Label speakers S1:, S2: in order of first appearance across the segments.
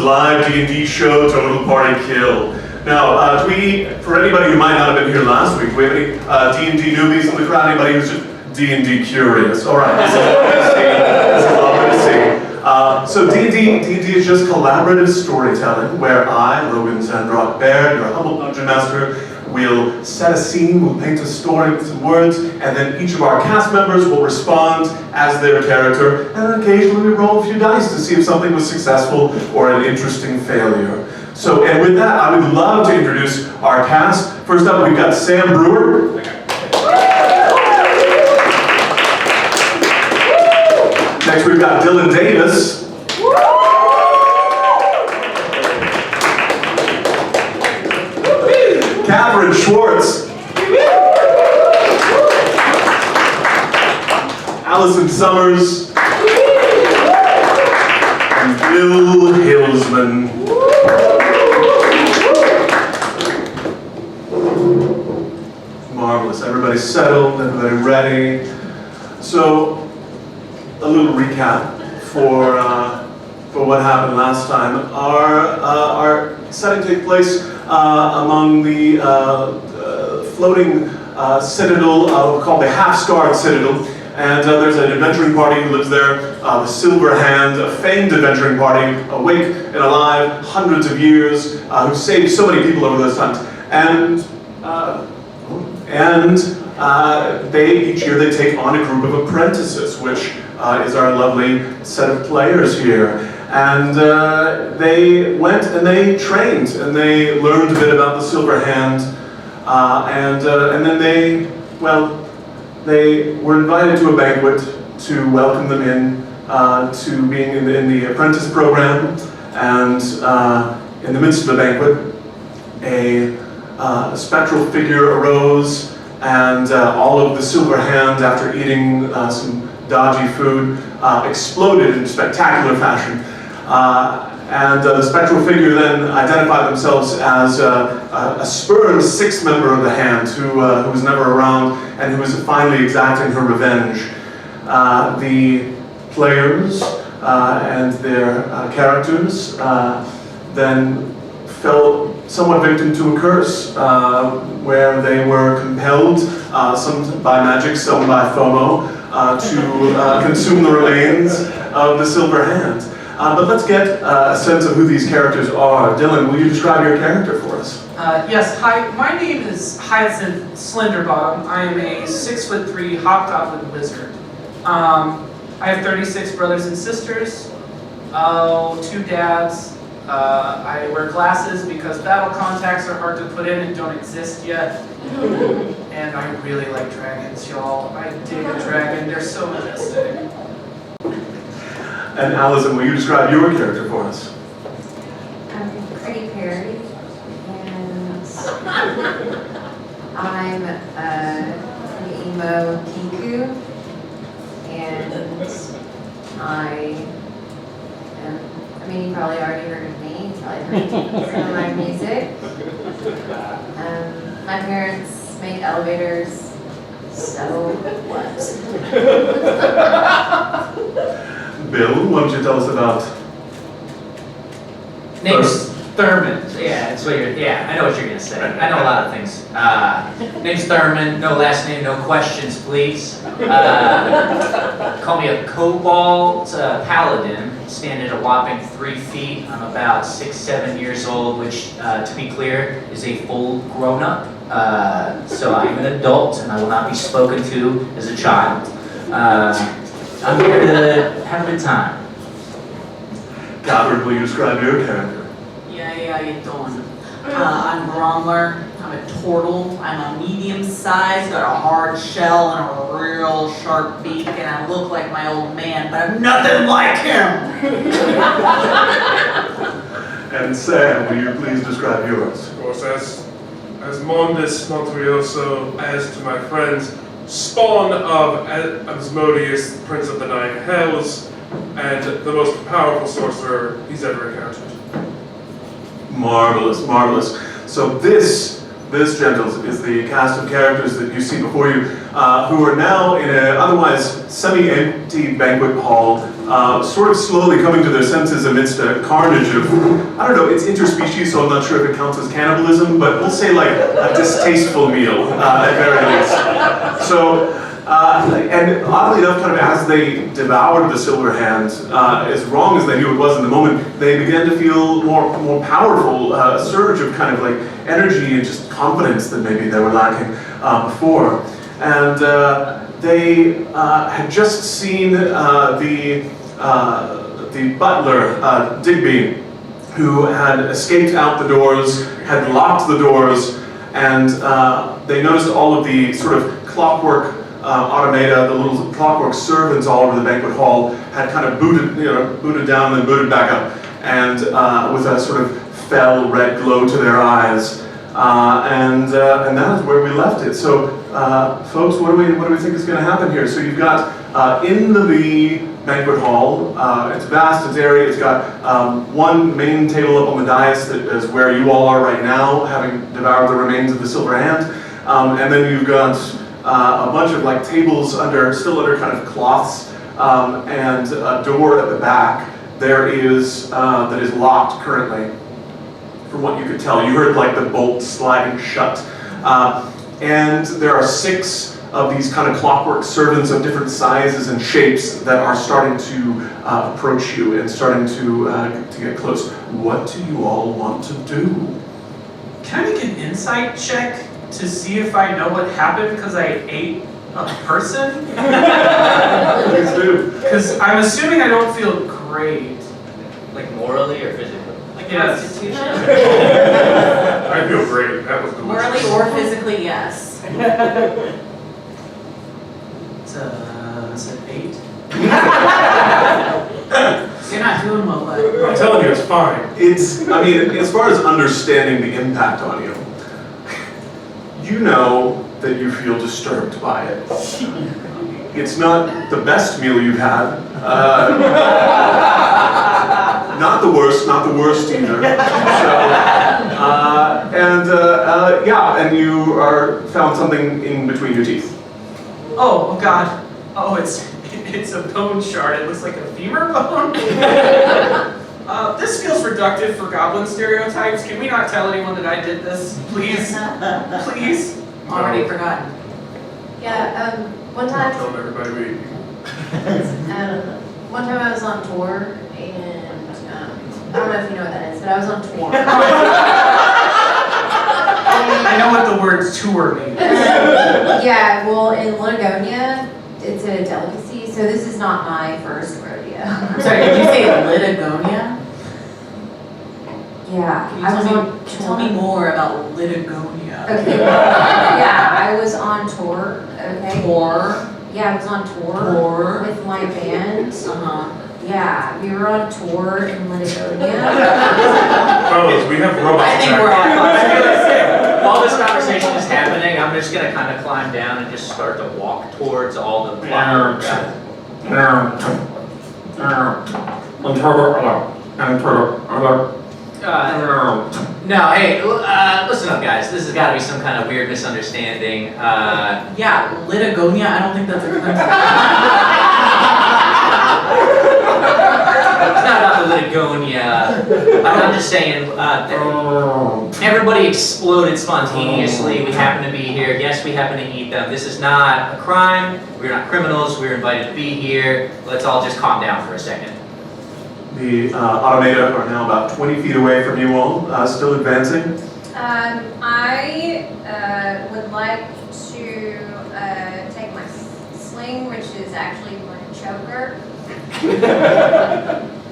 S1: live D&D show, Total Party Kill. Now, for anybody who might not have been here last week, do we have any D&D newbies in the crowd? Anybody who's just D&D curious? All right, this is lovely to see. So D&D is just collaborative storytelling, where I, Logan Sandrock Baird, your humble dungeon master, will set a scene, we'll paint a story with some words, and then each of our cast members will respond as their character, and then occasionally we roll a few dice to see if something was successful or an interesting failure. So, and with that, I would love to introduce our cast. First up, we've got Sam Brewer. Next, we've got Dylan Davis. Catherine Schwartz. Allison Summers. And Bill Hillsman. Marvelous. Everybody's settled, everybody ready. So, a little recap for what happened last time. Our setting takes place among the floating citadel called the Half-Starved Citadel, and there's an adventuring party who lives there, the Silver Hand, a famed adventuring party, awake and alive, hundreds of years, who saved so many people over those times, and each year they take on a group of apprentices, which is our lovely set of players here. And they went and they trained and they learned a bit about the Silver Hand, and then they were invited to a banquet to welcome them in to being in the apprentice program. And in the midst of the banquet, a spectral figure arose, and all of the Silver Hand, after eating some dodgy food, exploded in spectacular fashion. And the spectral figure then identified themselves as a spurned sixth member of the Hand who was never around and who was finally exacting her revenge. The players and their characters then fell somewhat victim to a curse, where they were compelled, some by magic, some by FOMO, to consume the remains of the Silver Hand. But let's get a sense of who these characters are. Dylan, will you describe your character for us?
S2: Yes, hi, my name is Hyacinth Slenderbottom. I am a 6'3" hobgoblin wizard. I have 36 brothers and sisters, 2 dads. I wear glasses because battle contacts are hard to put in and don't exist yet. And I really like dragons, y'all. I dig a dragon, they're so majestic.
S1: And Allison, will you describe your character for us?
S3: I'm Pretty Perry, and I'm an emo Kiku, and I mean, you probably already heard of me, you probably heard some of my music. My parents made elevators, so what?
S1: Bill, why don't you tell us about...
S4: Name's Thurman. Yeah, that's what I know what you're gonna say. I know a lot of things. Name's Thurman, no last name, no questions, please. Call me a Cobalt Paladin, stand at a whopping 3 feet. I'm about 6-7 years old, which, to be clear, is a full grown-up. So I'm an adult, and I will not be spoken to as a child. I'm here to have a good time.
S1: Catherine, will you describe your character?
S5: Yeah, how you doing? I'm Gromler. I'm a turtle. I'm a medium size, got a hard shell and a real sharp beak, and I look like my old man, but I'm nothing like him!
S1: And Sam, will you please describe yours?
S6: Of course, as Mondus Monterioso, as to my friends, spawn of Asmodeus, Prince of the Nine Hells, and the most powerful sorcerer he's ever encountered.
S1: Marvelous, marvelous. So this, gentles, is the cast of characters that you see before you, who are now in an otherwise semi-empty banquet hall sort of slowly coming to their senses amidst a carnage of, I don't know, it's interspecies, so I'm not sure if it counts as cannibalism, but we'll say like a distasteful meal, at very least. So, and oddly enough, kind of as they devoured the silver hand, as wrong as they knew it was in the moment, they began to feel more powerful, a surge of kind of like energy and just confidence that maybe they were lacking before. And they had just seen the butler, Digby, who had escaped out the doors, had locked the doors, and they noticed all of the sort of clockwork automata, the little clockwork servants all over the banquet hall had kind of booted down and booted back up, and with a sort of fell red glow to their eyes, and that is where we left it. So, folks, what do we think is going to happen here? So you've got in the banquet hall, it's vast, it's airy, it's got one main table up on the dais that is where you all are right now, having devoured the remains of the silver hand, and then you've got a bunch of like tables still under kind of cloths, and a door at the back there is that is locked currently. From what you could tell, you heard like the bolt sliding shut, and there are 6 of these kind of clockwork servants of different sizes and shapes that are starting to approach you and starting to get close. What do you all want to do?
S2: Can I make an insight check to see if I know what happened because I ate a person?
S1: Please do.
S2: Because I'm assuming I don't feel great.
S4: Like morally or physically?
S5: Like
S2: Yes.
S5: Constitution?
S6: I feel great. That was delicious.
S5: Morally or physically, yes.
S2: It's an 8.
S5: You're not doing well, bud.
S6: I'm telling you, it's fine.
S1: I mean, as far as understanding the impact on you, you know that you feel disturbed by it. It's not the best meal you've had. Not the worst either. So, and you found something in between your teeth.
S2: Oh God. Oh, it's a bone shard. It looks like a femur bone. This feels reductive for goblin stereotypes. Can we not tell anyone that I did this, please? Please.
S5: Already forgotten.
S3: Yeah, one time,
S6: Tell everybody we.
S3: one time I was on tour, and I don't know if you know what that is, but I was on tour.
S2: I know what the word tour means.
S3: Yeah, well, in Litagonia, it's a delicacy, so this is not my first rodeo.
S5: I'm sorry, did you say Litagonia?
S3: Yeah,
S5: Can you
S3: I was on
S5: tell me more about Litagonia?
S3: Okay, yeah, I was on tour, okay?
S5: Tour.
S3: Yeah, I was on tour
S5: Tour.
S3: with my band.
S5: Uh-huh.
S3: Yeah, we were on tour in Litagonia.
S6: Fellas, we have robots.
S5: I think we're
S6: back
S5: all.
S4: I feel like while this conversation is happening, I'm just gonna kind of climb down and just start to walk towards all the clockwork guys. No, hey, listen up, guys. This has got to be some kind of weird misunderstanding.
S5: Yeah, Litagonia, I don't think that's a country.
S4: It's not about the Litagonia. I'm just saying, everybody exploded spontaneously. We happen to be here. Yes, we happen to eat them. This is not a crime. We're not criminals. We're invited to be here. Let's all just calm down for a second.
S1: The automata are now about 20 feet away from you all, still advancing.
S3: I would like to take my sling, which is actually my choker,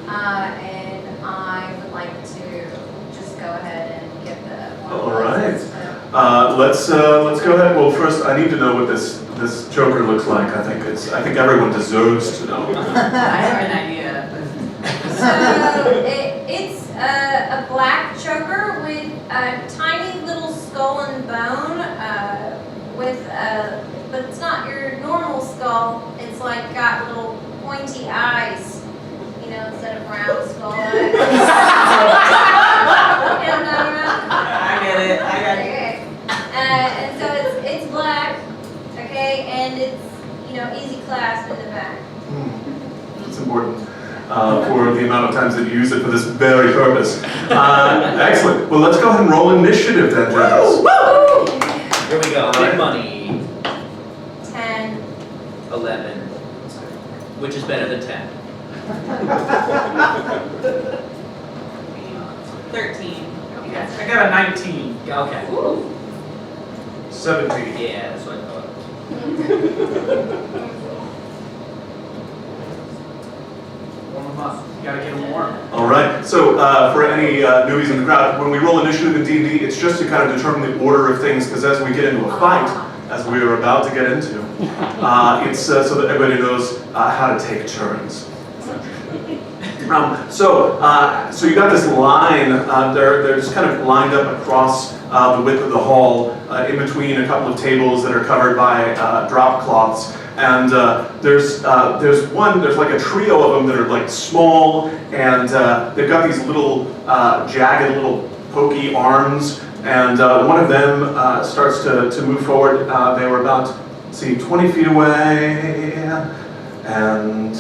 S3: and I would like to just go ahead and give the one.
S1: All right. Let's go ahead. Well, first I need to know what this choker looks like. I think everyone deserves to know.
S5: I have an idea.
S3: So it's a black choker with a tiny little skull and bone, but it's not your normal skull. It's like got little pointy eyes, instead of round skull eyes. You know what I'm talking about?
S5: I get it.
S3: Okay. And so it's black, okay, and it's easy clasp in the back.
S1: That's important. times they've used it for this very purpose. Excellent. Well, let's go ahead and roll initiative then, Dennis.
S4: Here we go, big money.
S3: 10.
S4: 11, which is better than 10.
S5: 13.
S2: I got a 19.
S4: Okay.
S6: 17.
S4: Yeah, that's what I thought.
S2: Warm them up. You gotta get them warm.
S1: All right. So for any newbies in the crowd, when we roll initiative in D&D, it's just to kind of determine the order of things, because as we get into a fight, as we are about to get into, it's so that everybody knows how to take turns. So you got this line, they're just kind of lined up across the width of the hall, in between a couple of tables that are covered by drop cloths. And there's like a trio of them that are like small, and they've got these little jagged little pokey arms, and one of them starts to move forward. They were about, let's see, 20 feet away, and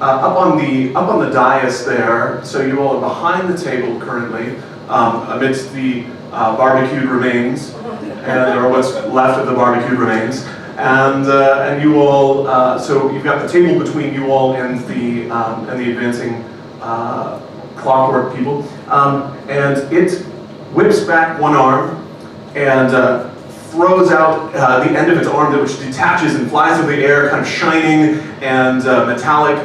S1: up on the dais there. So you all are behind the table currently, amidst the barbecued remains, or what's left of the barbecued remains. And you all, so you've got the table between you all and the advancing clockwork people, and it whips back one arm and throws out the end of its arm, which detaches and flies through the air, kind of shining and metallic.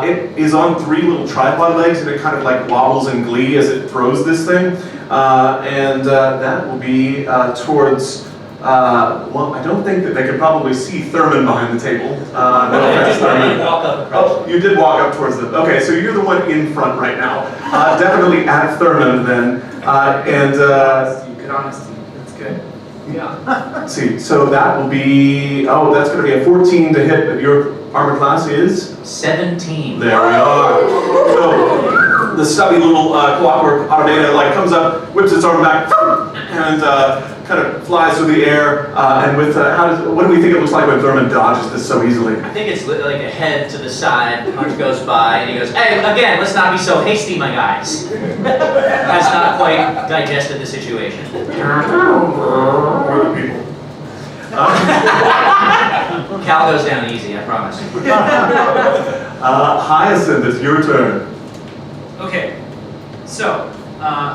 S1: It is on 3 little tripod legs, and it kind of like wobbles in glee as it throws this thing, and that will be towards. Well, I don't think that they could probably see Thurman behind the table. No offense, Thurman.
S4: Walk up
S1: Oh, you did walk up towards them. Okay, so you're the one in front right now. Definitely at Thurman then.
S2: Good honesty. That's good.
S1: Yeah. Let's see, so that will be, that's going to be a 14 to hit, but your armor class is?
S4: 17.
S1: There we are. So the stubby little clockwork automator like comes up, whips its arm back, and kind of flies through the air. And with what do we think it looks like when Thurman dodges this so easily?
S4: I think it's like a head to the side, punch goes by, and he goes, hey, again, let's not be so hasty, my guys. Has not quite digested the situation.
S6: Or the people.
S4: Cal goes down easy, I promise.
S1: Hyacinth, it's your turn.
S2: Okay, so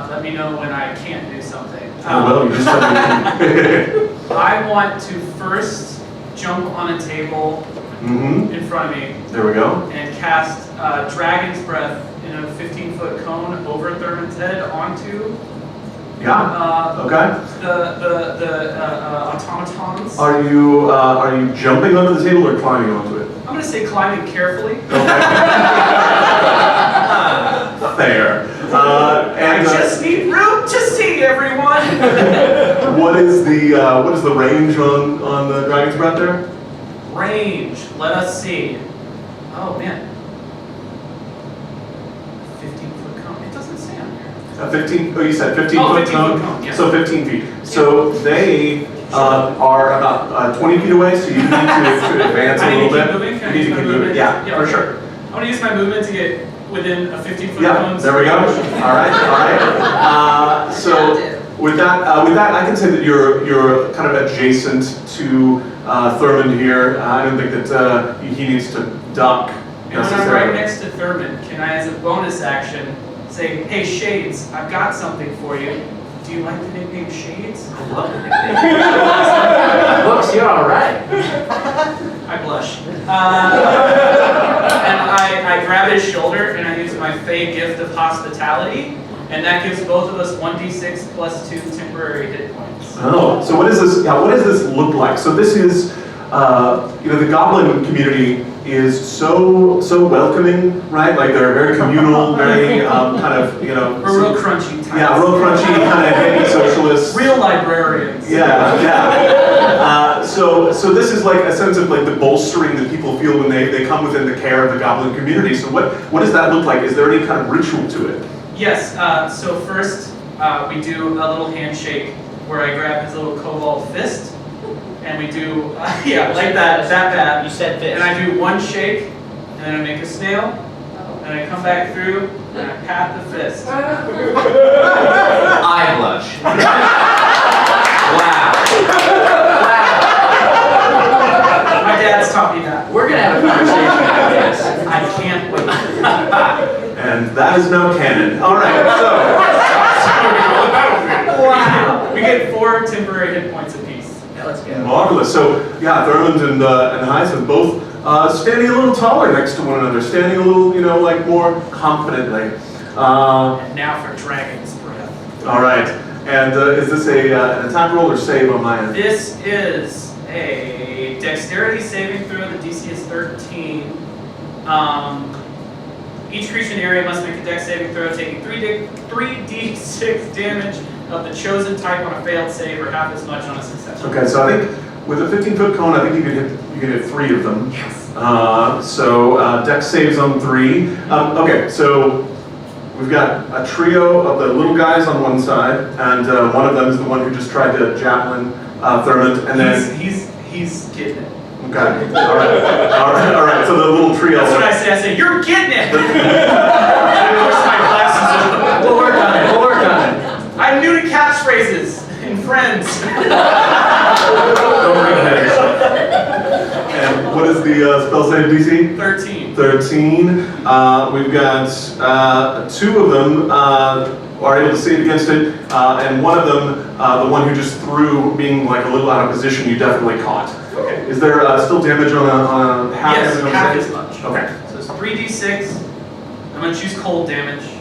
S2: let me know when I can't do something.
S1: Well, you just said
S2: I want to first jump on a table in front of me
S1: There we go.
S2: and cast Dragon's Breath in a 15-foot cone over Thurman's head onto
S1: Yeah. Okay.
S2: the automatons.
S1: Are you jumping onto the table or climbing onto it?
S2: I'm going to say climbing carefully.
S1: Fair.
S2: I just need room to see everyone.
S1: What is the range on the Dragon's Breath there?
S2: Range. Let us see. Oh man. 15-foot cone. It doesn't say on here.
S1: 15. Oh, you said 15
S2: Oh,
S1: foot
S2: 15
S1: cone.
S2: foot cone, yeah.
S1: So 15 feet. So they are about 20 feet away. So you need to advance a
S2: I need
S1: little
S2: to
S1: bit.
S2: keep moving? Can I
S1: You need
S2: use
S1: to
S2: my
S1: keep moving.
S2: movement?
S1: Yeah,
S2: Yeah,
S1: for
S2: okay.
S1: sure.
S2: I want to use my movement to get within a 15-foot
S1: Yeah,
S2: cone.
S1: there we go. All right. So with that, I can say that you're kind of adjacent to Thurman here. I don't think that he needs to duck
S2: And when I'm right
S1: necessarily.
S2: next to Thurman, can I, as a bonus action, say, hey Shades, I've got something for you. Do you like the nickname Shades?
S4: I love the nickname. Books, you're all right.
S2: I blush. And I grab his shoulder and I use my Fey gift of hospitality, and that gives both of us 1d6 plus 2 temporary hit points.
S1: Oh, so what is this? Yeah, what does this look like? So this is, the Goblin community is so welcoming, right? Like they're very communal, very kind of,
S2: We're real crunchy types.
S1: Yeah, real crunchy, kind of hippie socialists.
S2: Real librarians.
S1: Yeah. So this is like a sense of like the bolstering that people feel when they come within the care of the Goblin community. So what does that look like? Is there any kind of ritual to it?
S2: Yes, so first we do a little handshake where I grab his little cobalt fist, and we do, like that bad.
S4: You said fist.
S2: And I do one shake, and then I make a snail, and and I come back through, and I pat the fist.
S4: I blush. Wow.
S2: My dad's taught me that.
S4: We're gonna have a conversation about this.
S2: I can't wait.
S1: And that is now canon. All right, so.
S2: Wow. We get 4 temporary hit points apiece.
S4: Yeah, let's go.
S1: Marvelous. So, yeah, Thurmond and Hyacinth both standing a little taller next to one another, standing a little, like more confidently.
S2: And now for Dragon's Breath.
S1: All right. And is this an attack roll or save on my end?
S2: This is a dexterity saving throw. The DC is 13. Each creature in the area must make a dex saving throw, taking 3d6 damage of the chosen type on a failed save, or half as much on a successful.
S1: Okay, so I think with a 15-foot cone, I think you can hit 3 of them.
S2: Yes.
S1: So dex saves on 3. Okay, so we've got a trio of the little guys on one side, and one of them is the one who just tried to javelin Thurmond, and then
S2: He's getting it.
S1: okay, all right. So the little trio.
S2: That's what I say. You're getting it. I push my glasses over.
S4: We'll work on it. We'll work on it.
S2: I'm new to catchphrases and friends.
S1: Don't forget ahead of yourself. And what is the spell save DC?
S2: 13.
S1: 13. We've got 2 of them are able to save against it, and one of them, the one who just threw, being like a little out of position, you definitely caught.
S2: Okay.
S1: Is there still damage on a half?
S2: Yes,
S1: damage on
S2: half
S1: save?
S2: as much.
S1: Okay.
S2: So it's 3d6. I'm going to choose cold damage. So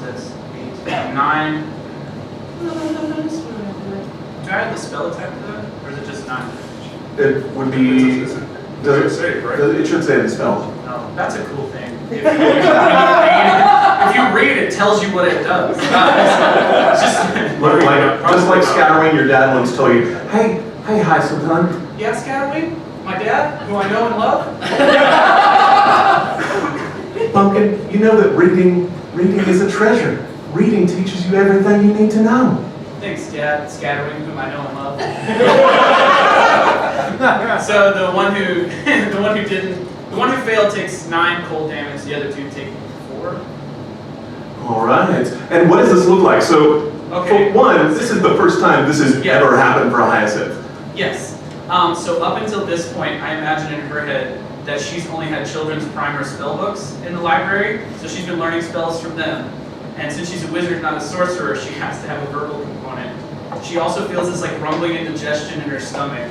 S2: that's 8, 9. Do I add the spell attack to that? Or is it just 9?
S1: It would be.
S6: Does it save, right?
S1: It should say in the spell.
S2: No, that's a cool thing. If you read it, tells you what it does. It's just,
S1: Just like scattering, your dad once told you, hey, Hyacinth, hon.
S2: yeah, Scatterwing, my dad, who I know and love.
S1: Pumpkin, you know that reading is a treasure. Reading teaches you everything you need to know.
S2: Thanks, Dad. Scatterwing, whom I know and love. So the one who failed takes 9 cold damage. The other 2 take 4.
S1: All right. And what does this look like? So,
S2: Okay.
S1: for one, this is the first time this has
S2: Yeah.
S1: ever happened for Hyacinth.
S2: Yes. So up until this point, I imagine in her head that she's only had children's primer spell books in the library, so she's been learning spells from them. And since she's a wizard, not a sorcerer, she has to have a verbal component. She also feels this like rumbling indigestion in her stomach.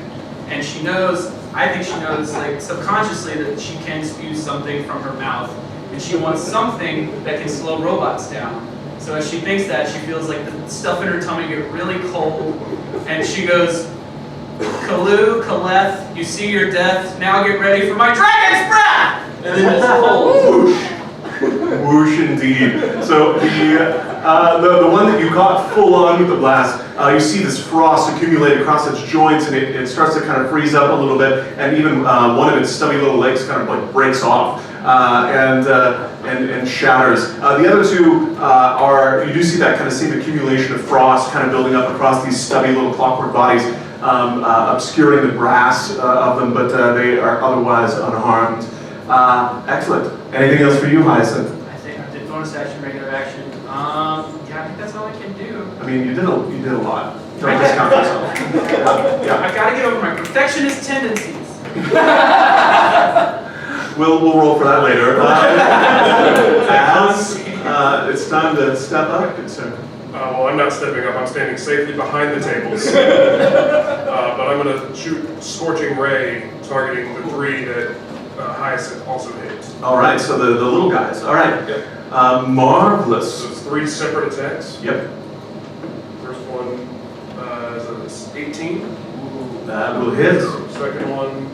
S2: And she knows, I think she knows like subconsciously that she can spew something from her mouth. And she wants something that can slow robots down. So as she thinks that, she feels like the stuff in her tummy get really cold. And she goes, Kalu, Kaleth, you see your death, now get ready for my dragon's breath! And then just cold.
S1: Whoosh. Whoosh indeed. So the one that you caught full on with the blast, you see this frost accumulate across its joints, and it starts to kind of freeze up a little bit, and even one of its stubby little legs kind of like breaks off and shatters. The other 2 you do see that kind of same accumulation of frost kind of building up across these stubby little clockwork bodies, obscuring the brass of them, but they are otherwise unharmed. Excellent. Anything else for you, Hyacinth?
S2: I think I did bonus action, regular action. Yeah, I think that's all I can do.
S1: I mean, you did a lot. Don't discount yourself. Yeah.
S2: I gotta get over my perfectionist tendencies.
S1: We'll roll for that later. As it's time to step up, good sir.
S6: Well, I'm not stepping up. I'm standing safely behind the tables. But I'm going to shoot Scorching Ray, targeting the 3 that Hyacinth also hit.
S1: All right, so the little guys. All right.
S6: Yep.
S1: Marvelous.
S6: So it's 3 separate attacks.
S1: Yep.
S6: First one is 18.
S1: That will hit.
S6: Second one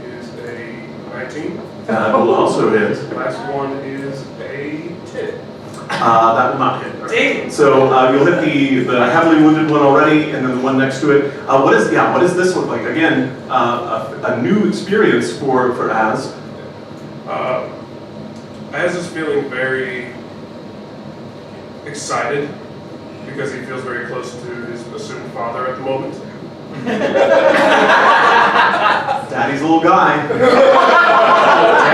S6: is a 19.
S1: That will also hit.
S6: Last one is a 10.
S1: That will not hit.
S2: Dang.
S1: So you'll hit the heavily wounded one already, and then the one next to it. What does this look like? Again, a new experience for Az.
S6: Az is feeling very excited because he feels very close to his assumed father at the moment.
S1: Daddy's little guy.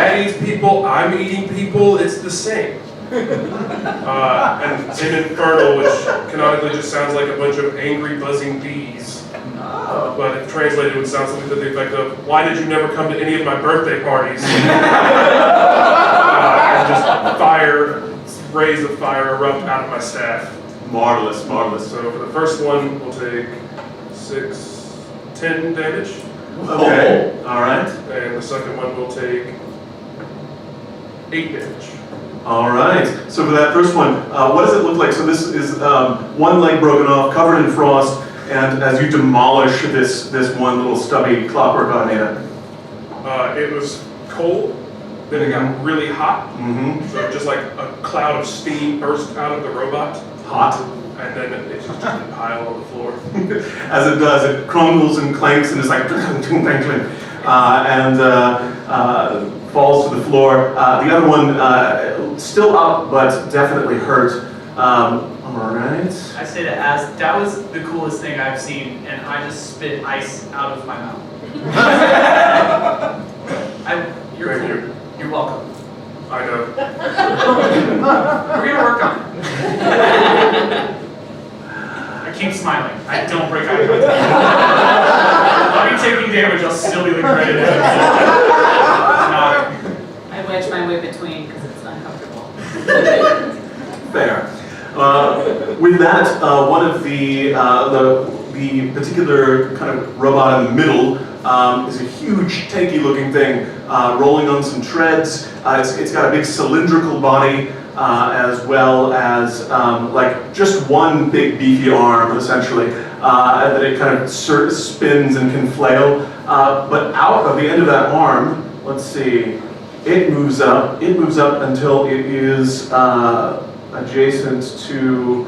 S6: Dad eats people, I'm eating people, it's the same. And in Infernal, which canonically just sounds like a bunch of angry buzzing bees. But if translated, it would sound something to the effect of, why did you never come to any of my birthday parties? And just rays of fire erupt out of my staff.
S1: Marvelous, marvelous.
S6: So for the first one, we'll take 10 damage.
S1: Okay, all right.
S6: And the second one will take 8 damage.
S1: All right. So for that first one, what does it look like? So this is one leg broken off, covered in frost, and as you demolish this one little stubby clockwork automaton.
S6: It was cold, then it got really hot.
S1: Mm-hmm.
S6: So just like a cloud of steam burst out of the robot,
S1: Hot.
S6: and then it just a pile on the floor.
S1: As it does, it crumbles and clanks and it's like and falls to the floor. The other one still up, but definitely hurt. All right.
S2: I say that was the coolest thing I've seen, and I just spit ice out of my mouth. You're
S6: Thank
S2: cool.
S6: you.
S2: You're welcome.
S6: I know.
S2: We're gonna work on it. I keep smiling. I don't break eye contact. I'll be taking damage. I'll still be the credit.
S5: I wedge my way between because it's uncomfortable.
S1: Fair. With that, one of the particular kind of robot in the middle is a huge, tanky-looking thing, rolling on some treads. It's got a big cylindrical body, as well as like just one big beefy arm, essentially, that it kind of spins and can flail. But out of the end of that arm, let's see, it moves up. It moves up until it is adjacent to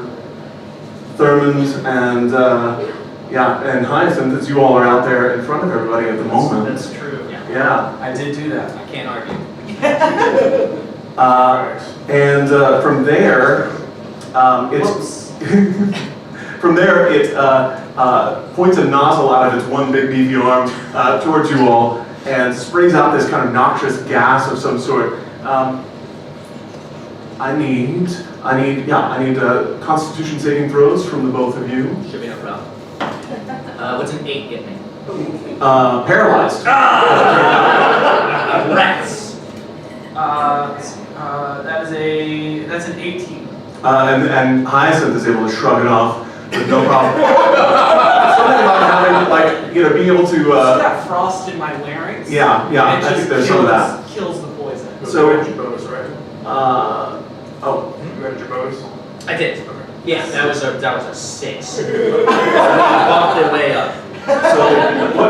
S1: Thurmond and and Hyacinth, as you all are out there in front of everybody at the moment.
S2: That's true.
S1: Yeah.
S2: I did do that.
S4: I can't argue.
S1: And from there, from there it points a nozzle out of its one big beefy arm towards you all and sprays out this kind of noxious gas of some sort. I need Constitution saving throws from the both of you.
S4: Should be no problem. What's an 8 get me?
S1: Paralyzed.
S4: Rats.
S2: That's an 18.
S1: And Hyacinth is able to shrug it off with no problem. Something about having, being able to.
S2: So that frost in my larynx.
S1: Yeah,
S2: It
S1: I
S2: just
S1: think there's some of that.
S2: Kills the poison.
S1: So-
S6: you had your bonus, right?
S1: Oh,
S6: You had your bonus?
S4: I did. Yeah, that was a 6. Walked their way up.
S1: so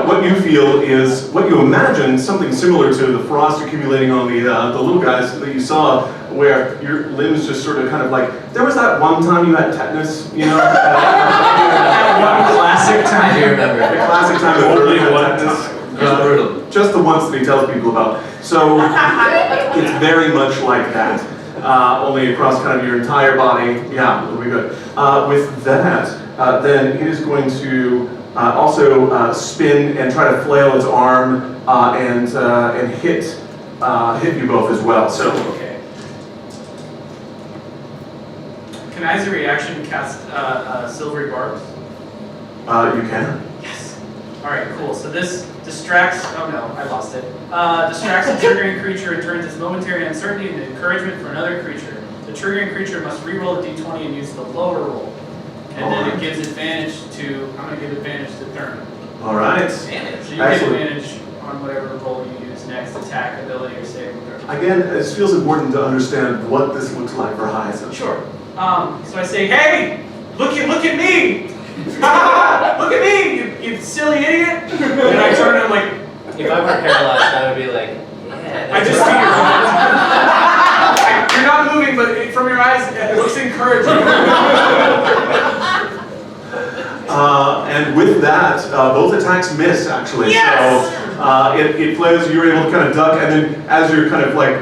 S1: what you feel is what you imagine something similar to the frost accumulating on the little guys that you saw, where your limbs just sort of kind of like. There was that one time you had tetanus, you know.
S2: That one classic
S4: I
S2: time.
S4: do remember.
S1: The classic time that
S6: Only
S1: Burley
S6: one
S1: had tetanus.
S4: Brutal.
S1: Just the ones that he tells people about. So it's very much like that, only across kind of your entire body. Yeah, it'll be good. With that, then it is going to also spin and try to flail its arm and hit you both as well. So
S2: Okay. Can I, as a reaction, cast Silvery Barbs?
S1: you can.
S2: Yes. All right, cool. So this distracts. Oh no, I lost it. Distracts the triggering creature and turns its momentary uncertainty into encouragement for another creature. The triggering creature must re-roll a d20 and use the lower roll, and then it gives advantage to. I'm going to give advantage to Thurman.
S1: All right.
S2: So you get
S1: Excellent.
S2: advantage on whatever roll you use next, attack, ability, or saving throw.
S1: Again, it feels important to understand what this looks like for Hyacinth.
S2: Sure. So I say, hey, look at me! Look at me, you silly idiot! And I turn and I'm like,
S4: If I weren't paralyzed, I would be like, yeah.
S2: I just see your You're not moving, but from your eyes, it looks encouraging.
S1: And with that, both attacks miss, actually.
S2: Yes!
S1: So it flails, you're able to kind of duck, and then as you're kind of like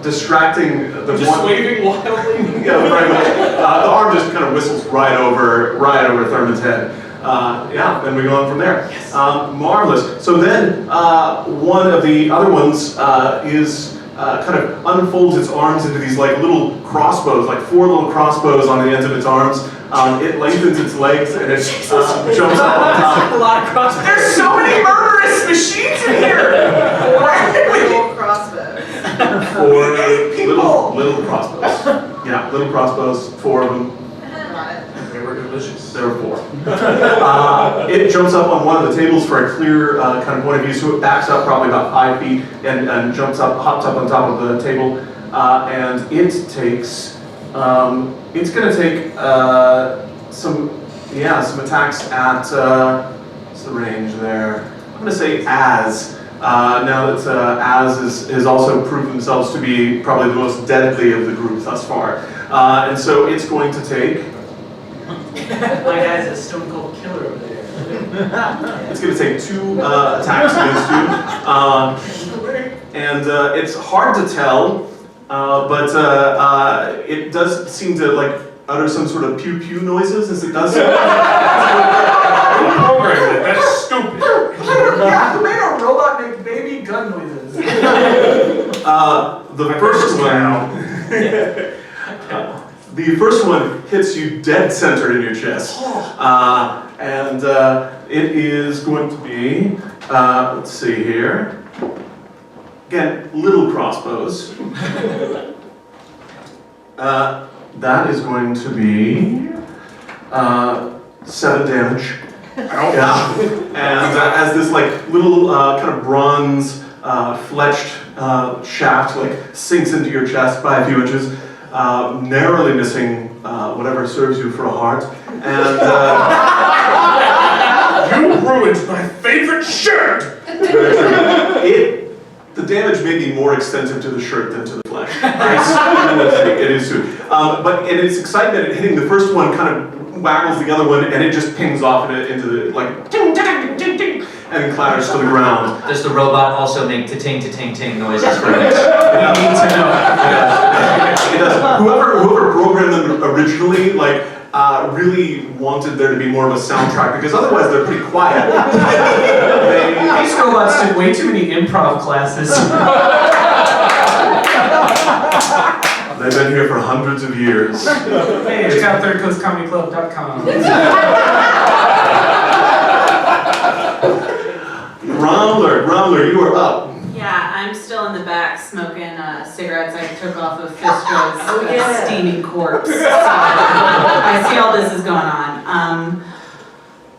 S1: distracting the
S2: Just
S1: one...
S2: waving wildly.
S1: Yeah, very much. The arm just kind of whistles right over Thurman's head. yeah, then we go on from there. Yes. Marvelous. So then one of the other ones is kind of unfolds its arms into these like little crossbows, like 4 little crossbows on the ends of its arms. It lengthens its legs and it jumps up on top.
S2: A lot of crossbows. There's so many murderous machines in here!
S5: Little crossbows.
S1: 4 little crossbows. Yeah, little crossbows, 4 of them.
S6: They were delicious.
S1: There were 4. It jumps up on one of the tables for a clear kind of point of view, so it backs up probably about 5 feet and jumps up, hops up on top of the table, and it takes, it's going to take some attacks at, what's the range there? I'm going to say Az. Now that Az has also proved themselves to be probably the most deadly of the group thus far. And so it's going to take...
S2: My guy's a stone cold killer over there.
S1: It's going to take 2 attacks against you. And it's hard to tell, but it does seem to like utter some sort of pew pew noises as it does so.
S6: That's stupid.
S2: Yeah, who made a robot make baby gun noises?
S1: The first one hits you dead center in your chest, and it is going to be. Let's see here. Again, little crossbows. That is going to be 7 damage. Yeah, and as this like little kind of bronze fletched shaft like sinks into your chest by a few inches, narrowly missing whatever serves you for a heart, and
S6: You ruined my favorite shirt!
S1: The damage may be more extensive to the shirt than to the flesh. It is too. But in its excitement at hitting the first one, kind of waggles the other one, and it just pings off into the like ting, ting, ting, ting, and clatters to the ground.
S4: Does the robot also make ta-ting, ta-ting, ting noises for it?
S1: We need to know. It does. Whoever programmed them originally, like, really wanted there to be more of a soundtrack because otherwise they're pretty quiet.
S2: These robots took way too many improv classes.
S1: They've been here for hundreds of years.
S2: Hey, check out thirdcoastcomedyclub.com.
S1: Growler, you are up.
S5: Yeah, I'm still in the back smoking cigarettes I took off of Fistro's steaming corpse. So, I see all this is going on.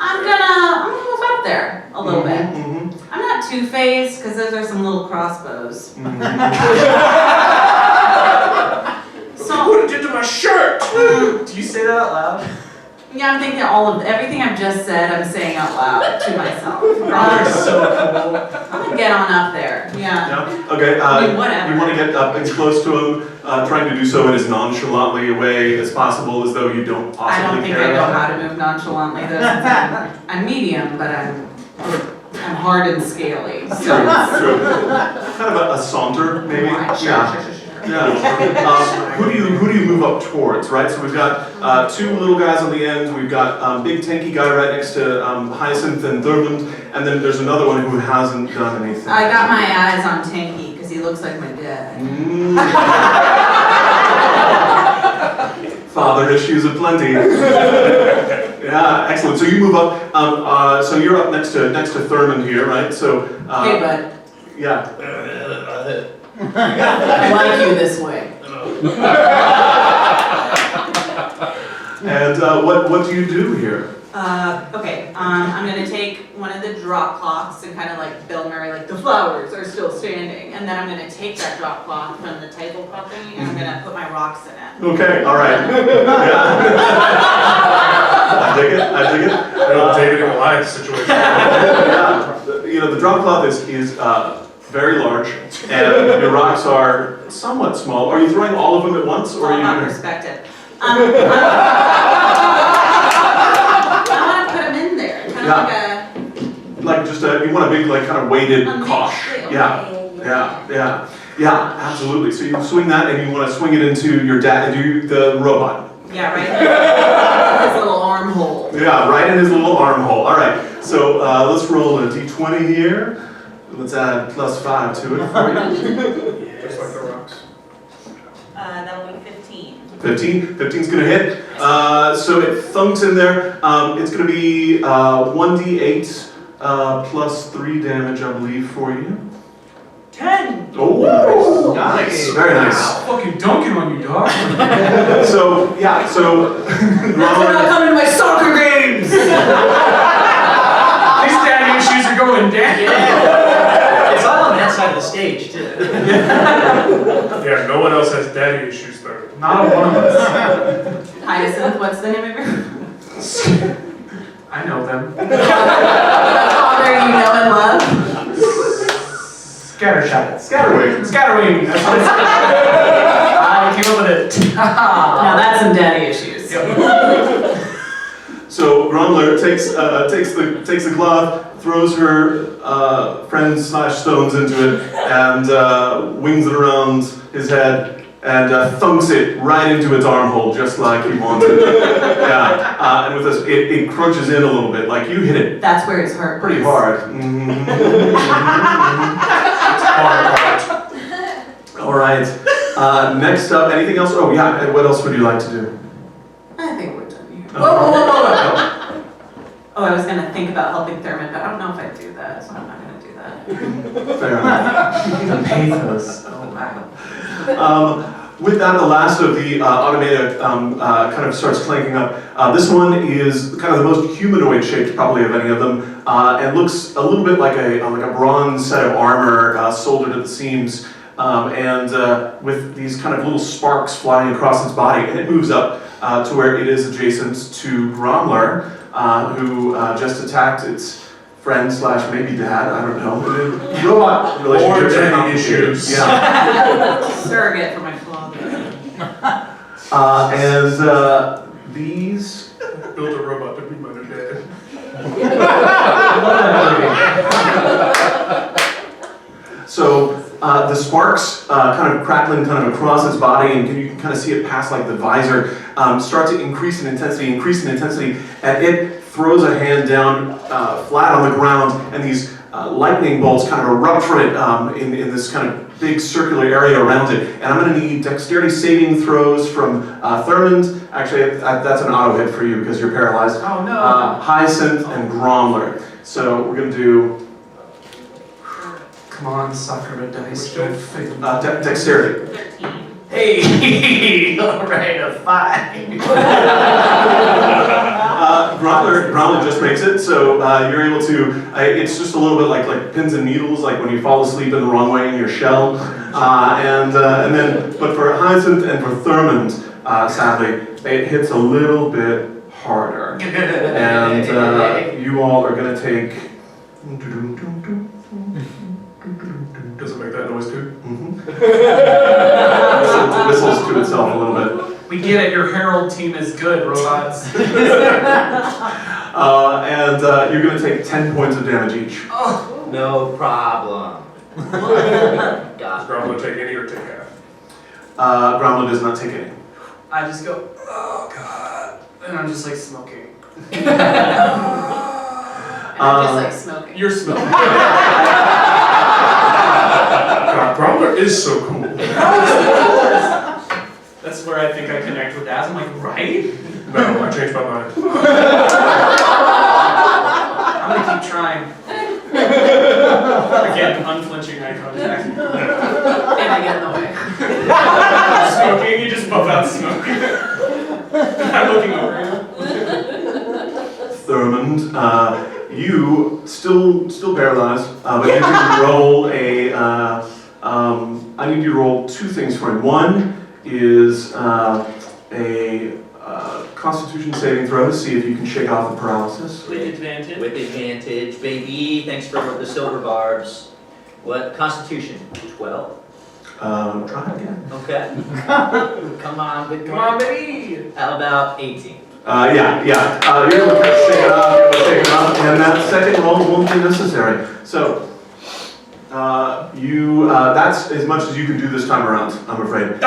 S5: I'm gonna move up there a little bit. I'm not too phased because those are some little crossbows. So
S6: Put it into my shirt!
S2: Do you say that out loud?
S5: yeah, I'm thinking everything I've just said. I'm saying out loud to myself.
S2: You're so cool.
S5: I'm gonna get on up there. Yeah.
S1: Yeah. Okay.
S5: I mean, whatever.
S1: You want to get up as close to him, trying to do so in as nonchalantly a way as possible, as though you don't possibly
S5: I don't think
S1: care
S5: I know
S1: about
S5: how to move nonchalantly. Though, since I'm medium, but I'm hard and scaly. So
S1: True. Kind of a saunter, maybe.
S5: Right, sure.
S1: Yeah. Who do you move up towards, right? So we've got 2 little guys on the end. We've got big tanky guy right next to Hyacinth and Thurmond, and then there's another one who hasn't done anything.
S5: I got my eyes on Tanky because he looks like my dad.
S1: Father issues aplenty. Yeah, excellent. So you move up. So you're up next to Thurmond here, right? So.
S5: Hey, bud.
S1: Yeah.
S5: I like you this way.
S1: And what do you do here?
S5: Okay, I'm gonna take one of the drop cloths and kind of like Bill Murray, like the flowers are still standing, and then I'm gonna take that drop cloth from the tablecloth thing and I'm gonna put my rocks in it.
S1: Okay, all right. Yeah. I dig it.
S6: David and Goliath situation.
S1: Yeah. You know, the drop cloth is very large, and your rocks are somewhat small. Are you throwing all of them at once,
S5: It's
S1: or
S5: all
S1: are you?
S5: about perspective. I wanna put them in there, kind of
S1: Like just you want a big, like, kind of weighted
S5: like a
S1: kosh.
S5: mixed
S1: Yeah, absolutely. So you swing that, and you want to swing it into your the robot.
S5: Yeah, right there. His little armhole.
S1: Yeah, right in his little armhole. All right, so let's roll a d20 here. Let's add +5 to it for you.
S6: Just like the rocks.
S5: That'll be 15.
S1: 15? 15's gonna hit. So it thunks in there. It's gonna be 1d8 +3 damage, I believe, for you.
S2: 10!
S1: Oh, nice. Very nice.
S2: Fucking dunking on you, dog.
S1: So, yeah, so... Grommler,
S5: coming to my soccer games!
S2: These daddy issues are going down.
S4: Yeah. It's all on that side of the stage, too.
S6: Yeah, no one else has daddy issues though.
S2: Not one of us.
S5: Hyacinth, what's the name of your
S2: I know them.
S5: father you know and love?
S2: Scattershot.
S1: Scatterwing.
S2: Scatterwing. That's what it's I came up with it.
S5: Now that's some daddy issues.
S1: So Grommler takes the cloth, throws her friends/stones into it, and wings it around his head, and thunks it right into its armhole, just like he wanted. Yeah, and with this, it crunches in a little bit, like you hit it
S5: That's where his heart
S1: pretty
S5: was.
S1: hard. All right. Next up, anything else? Oh yeah. What else would you like to do?
S5: I think we're done here.
S1: Oh.
S5: Whoa. Oh, I was gonna think about helping Thurman, but I don't know if I'd do that, so I'm not gonna do that.
S1: Fair enough.
S2: The pathos. Oh, wow.
S1: With that, the last of the automated kind of starts clanking up. This one is kind of the most humanoid shaped, probably, of any of them, and looks a little bit like a bronze set of armor soldered at the seams, and with these kind of little sparks flying across its body, and it moves up to where it is adjacent to Grommler, who just attacked its friend/maybe dad, I don't know. Robot relationships are
S6: daddy issues.
S1: Yeah.
S5: Surrogate for my father.
S1: And these.
S6: Build a robot to be my new dad.
S1: So the sparks kind of crackling kind of across its body, and you can kind of see it pass like the visor, start to increase in intensity, and it throws a hand down flat on the ground, and these lightning bolts kind of erupt from it in this kind of big circular area around it. And I'm going to need dexterity saving throws from Thurmond. Actually, that's an auto hit for you because you're paralyzed.
S2: Oh no.
S1: Hyacinth and Grommler. So we're going to do
S2: Come on, sucker of a dice.
S1: dexterity.
S5: 13.
S4: Hey, all right, a 5.
S1: Grommler just makes it, so you're able to, it's just a little bit like pins and needles, like when you fall asleep in the wrong way in your shell. And then, but for Hyacinth and for Thurmond, sadly, it hits a little bit harder. And you all are going to take...
S6: Does it make that noise too?
S1: Whistles to itself a little bit.
S2: We get it, your Herald team is good, robots.
S1: And you're going to take 10 points of damage each.
S2: Oh.
S4: No problem.
S6: Does Grommler take any or take half?
S1: Grommler does not take any.
S2: I just go, oh god. And I'm just like smoking.
S5: And I'm just like smoking.
S2: You're smoking.
S6: God, Grommler is so cool.
S2: That's where I think I connect with Daz. I'm like, right?
S6: No, I changed my mind.
S2: I'm gonna keep trying. Again, unflinching eye contact.
S5: And I get in the way.
S2: Smoking, you just buff out smoke. I'm looking over you.
S1: Thurmond, you still paralyzed, but you can roll a. I need you to roll 2 things for him. One is a Constitution saving throw to see if you can shake off the paralysis.
S2: With advantage.
S4: With advantage, baby. Thanks for the silver barbs. What? Constitution? 12.
S1: Try again.
S4: Okay. Come on, good
S2: Come on, baby.
S4: How about 18?
S1: Yeah. You're able to shake it off, and that second roll won't be necessary. So, that's as much as you can do this time around, I'm afraid.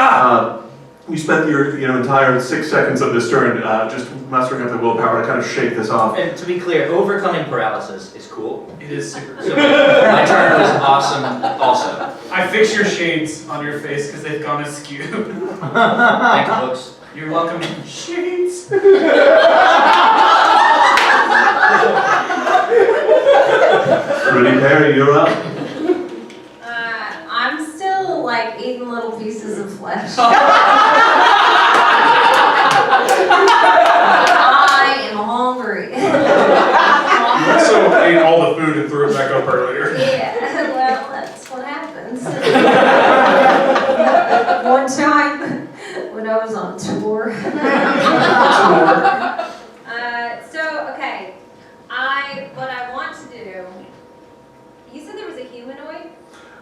S1: You spent your entire 6 seconds of this turn just mustering up the willpower to kind of shake this off.
S4: And to be clear, overcoming paralysis is cool.
S2: It is super
S4: So
S2: cool.
S4: my turn was awesome also.
S2: I fix your shades on your face because they've gone askew.
S4: Thank you, folks.
S2: You're welcome. Shades.
S1: Rudy Perry, you're up.
S3: I'm still like eating little pieces of flesh. I am hungry.
S6: You also ate all the food and threw it back up earlier.
S3: Yeah, well, that's what happens. One time when I was on tour. Okay. What I want to do, you said there was a humanoid?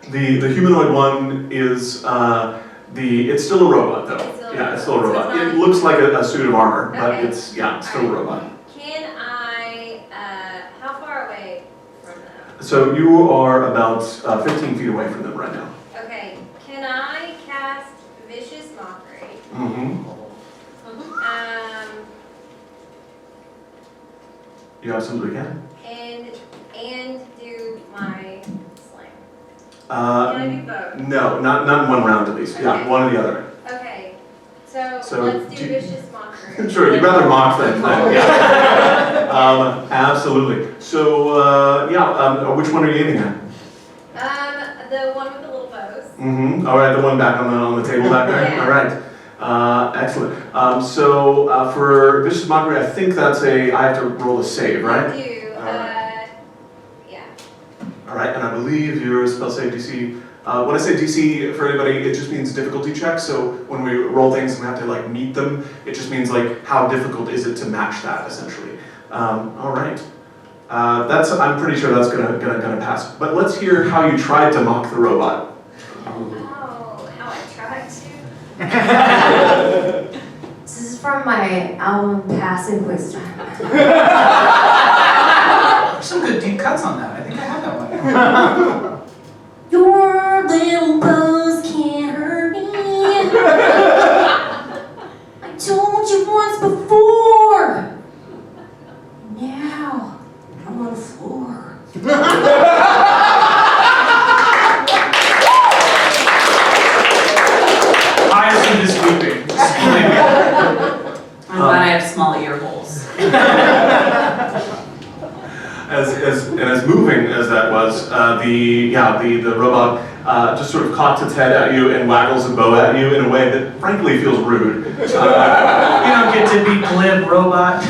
S1: The humanoid one is it's still a robot though. Yeah, it's still a robot. It looks like a suit of armor, but
S3: Okay.
S1: it's still a robot.
S3: Can I, how far away from them?
S1: So you are about 15 feet away from them right now.
S3: Okay, can I cast Vicious Mockery?
S1: Mm-hmm. You absolutely can.
S3: And do my slam. Can I do both?
S1: No, not in one round at least. Yeah,
S3: Okay.
S1: one or the other.
S3: Okay, so
S1: So
S3: let's do
S1: do you-
S3: Vicious Mockery.
S1: Sure, you'd rather mock than yeah. Absolutely. So which one are you aiming at?
S3: The one with the little bows.
S1: Mm-hmm. All right, the one back on the table back there.
S3: Yeah.
S1: All right. Excellent. For Vicious Mockery, I think I have to roll a save, right?
S3: I do, yeah.
S1: All right, and I believe your spell save DC. When I say DC for anybody, it just means difficulty check. So when we roll things and we have to like meet them, it just means like how difficult is it to match that essentially. All right. I'm pretty sure that's gonna pass. But let's hear how you tried to mock the robot.
S3: Oh, how I tried to. This is from my album Passive Wisdom.
S2: There's some good deep cuts on that. I think I have that one.
S3: Your little bows can't hurt me. I told you once before. Now I'm on the floor.
S2: Hyacinth is weeping. Just believe me.
S5: I'm glad I have small ear holes.
S1: As moving as that was, the robot just sort of cocks its head at you and waggles a bow at you in a way that frankly feels rude.
S2: You don't get to be glib, robot.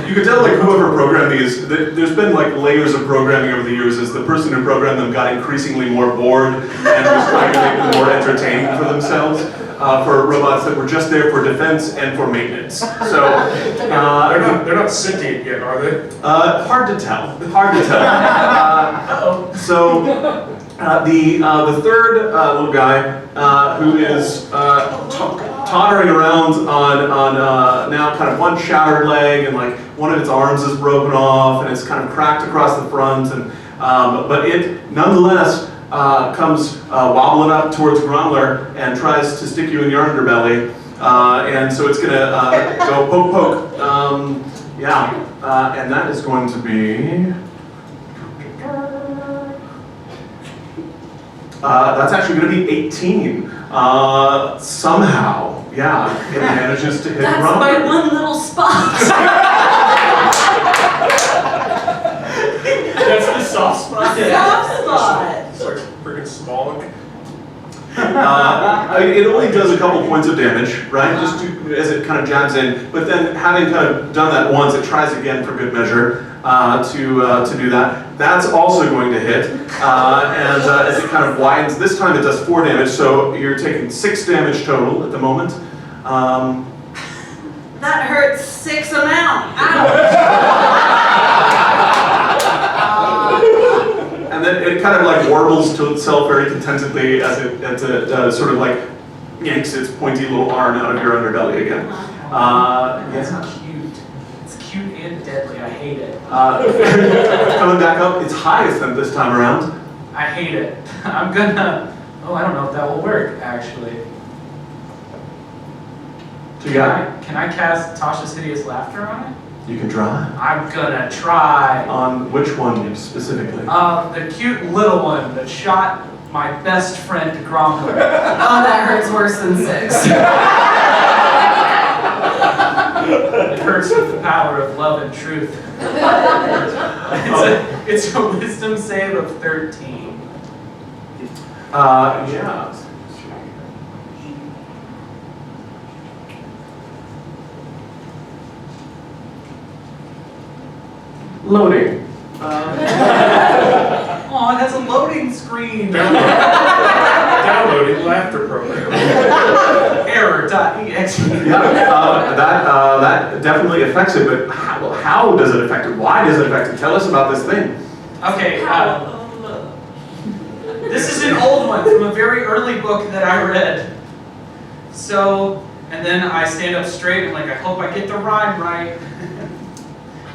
S1: You can tell like whoever programmed these, there's been like layers of programming over the years as the person who programmed them got increasingly more bored and was trying to make them more entertaining for themselves. For robots that were just there for defense and for maintenance. So
S6: They're not sentient yet, are they?
S1: hard to tell. Hard to tell. The third little guy who is tottering around on now kind of one shattered leg and like one of its arms is broken off and it's kind of cracked across the front and but it nonetheless comes wobbling up towards Gromler and tries to stick you in your underbelly. And so it's going to go poke. And that is going to be... that's actually going to be 18. Somehow, it manages to hit
S5: That's
S1: Gromler.
S5: my one little spot.
S2: That's the soft spot.
S5: Soft spot.
S6: It's like freaking small.
S1: It only does a couple points of damage, right? Just as it kind of jabs in. But then, having kind of done that once, it tries again for good measure to do that. That's also going to hit. And as it kind of widens, this time it does 4 damage, so you're taking 6 damage total at the moment.
S5: That hurts 6 amount.
S1: And then it kind of like warbles to itself very contentedly as it sort of like yanks its pointy little arm out of your underbelly again.
S2: That's cute. It's cute and deadly. I hate it.
S1: Coming back up, it's Hyacinth this time around.
S2: I hate it. I'm gonna. Oh, I don't know if that will work actually.
S1: So yeah,
S2: Can I cast Tasha's Hideous Laughter on it?
S1: you can try.
S2: I'm gonna try.
S1: On which one specifically?
S2: The cute little one that shot my best friend Gromler.
S5: Oh, that hurts worse than 6.
S2: It hurts with the power of love and truth. It's a wisdom save of 13.
S1: Yeah. Loading.
S2: Oh, it has a loading screen.
S6: Downloading laughter program.
S2: Error.exe.
S1: Yeah, that definitely affects it, but how does it affect it? Why does it affect it? Tell us about this thing.
S2: Okay, this is an old one from a very early book that I read. So, and then I stand up straight and like, I hope I get the rhyme right.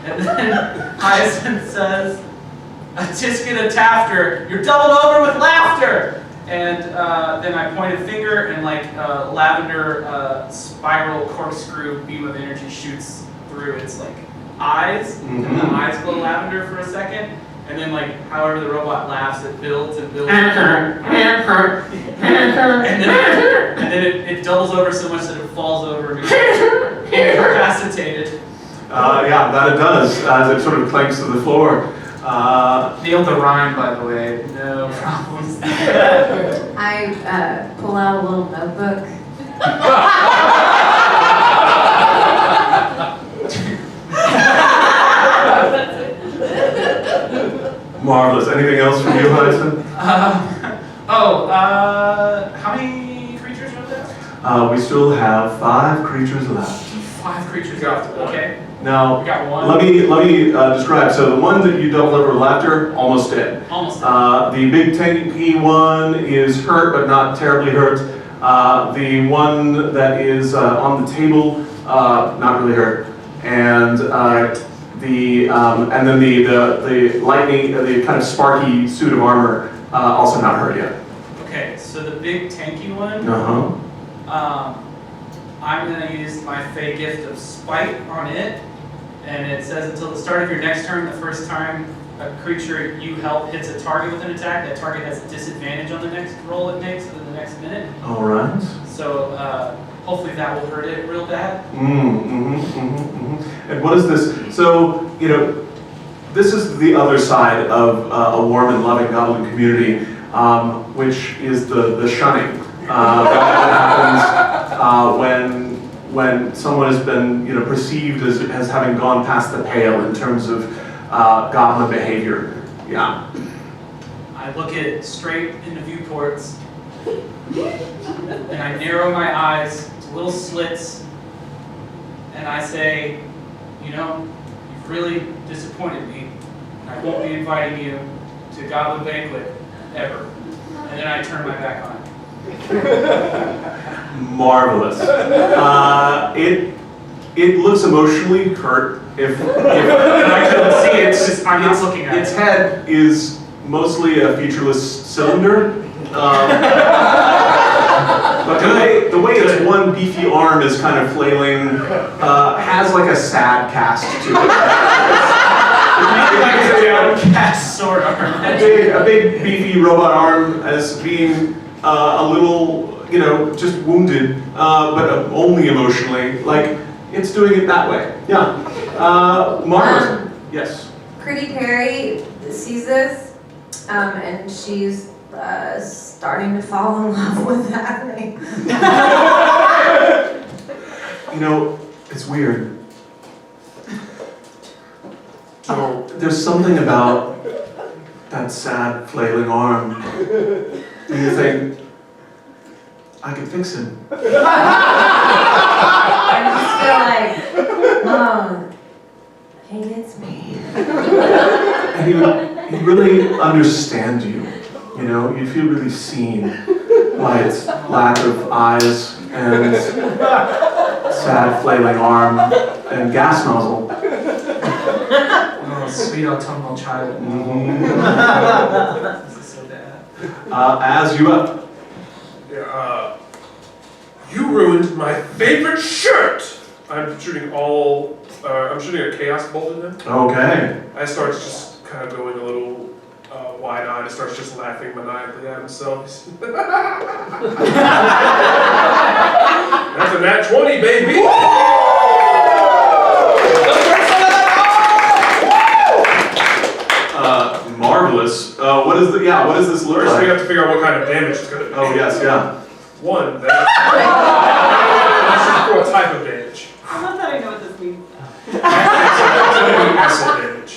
S2: And then Hyacinth says, a tisket a tafter, you're doubled over with laughter! And then I point a finger and like a lavender spiral corkscrew beam of energy shoots through its like eyes, and the eyes glow lavender for a second, and then like however the robot laughs, it builds and builds. and then it doubles over so much that it falls over and becomes incapacitated.
S1: Yeah, that it does, as it sort of clanks to the floor.
S2: Nailed the rhyme, by the way. No problems.
S3: I pull out a little notebook.
S1: Marvelous. Anything else from you, Hudson?
S2: How many creatures are there?
S1: We still have 5 creatures left.
S2: 5 creatures left. Okay.
S1: Now,
S2: We got one.
S1: let me describe. So the one that you doubled over with laughter, almost dead.
S2: Almost.
S1: The big tanky one is hurt, but not terribly hurt. The one that is on the table, not really hurt. And then the lightning, the kind of sparky suit of armor, also not hurt yet.
S2: Okay, so the big tanky one, I'm going to use my Fey gift of Spite on it. And it says until the start of your next turn, the first time a creature you help hits a target with an attack, that target has a disadvantage on the next roll it makes within the next minute.
S1: All right.
S2: So hopefully that will hurt it real bad.
S1: And what is this? So, this is the other side of a warm and loving goblin community, which is the shunning that happens when someone has been perceived as having gone past the pale in terms of goblin behavior. Yeah.
S2: I look it straight in the viewports, and I narrow my eyes to little slits, and I say, you've really disappointed me, and I won't be inviting you to Goblin Banquet ever. And then I turn my back on it.
S1: Marvelous. It looks emotionally hurt. If
S2: I couldn't see it, it's just, I'm not looking at
S1: its
S2: it.
S1: head is mostly a featureless cylinder. But the way its one beefy arm is kind of flailing has like a sad cast to it.
S2: Like a downcast sword arm.
S1: A big beefy robot arm as being a little, just wounded, but only emotionally. Like it's doing it that way. Yeah. Marvelous. Yes.
S3: Pretty Perry sees this, and she's starting to fall in love with that thing.
S1: It's weird. There's something about that sad flailing arm. Do you think I can fix him?
S3: I just feel like, oh, he gets me.
S1: And he'd really understand you. You'd feel really seen by its lack of eyes and sad flailing arm and gas nozzle.
S2: Oh, sweet autumnal child. This is so bad.
S1: As you up.
S6: Yeah, You ruined my favorite shirt! I'm shooting a chaos bolt in them.
S1: Okay.
S6: I starts just kind of going a little wide-eyed. It starts just laughing maniacally at himself. That's a nat 20, baby!
S1: Marvelous. What is this look
S6: First, we
S1: like?
S6: have to figure out what kind of damage it's going to be.
S1: Oh, yes, yeah.
S6: One, that. This is for a type of damage.
S5: I love that I know what this means.
S6: It's going to be acid damage.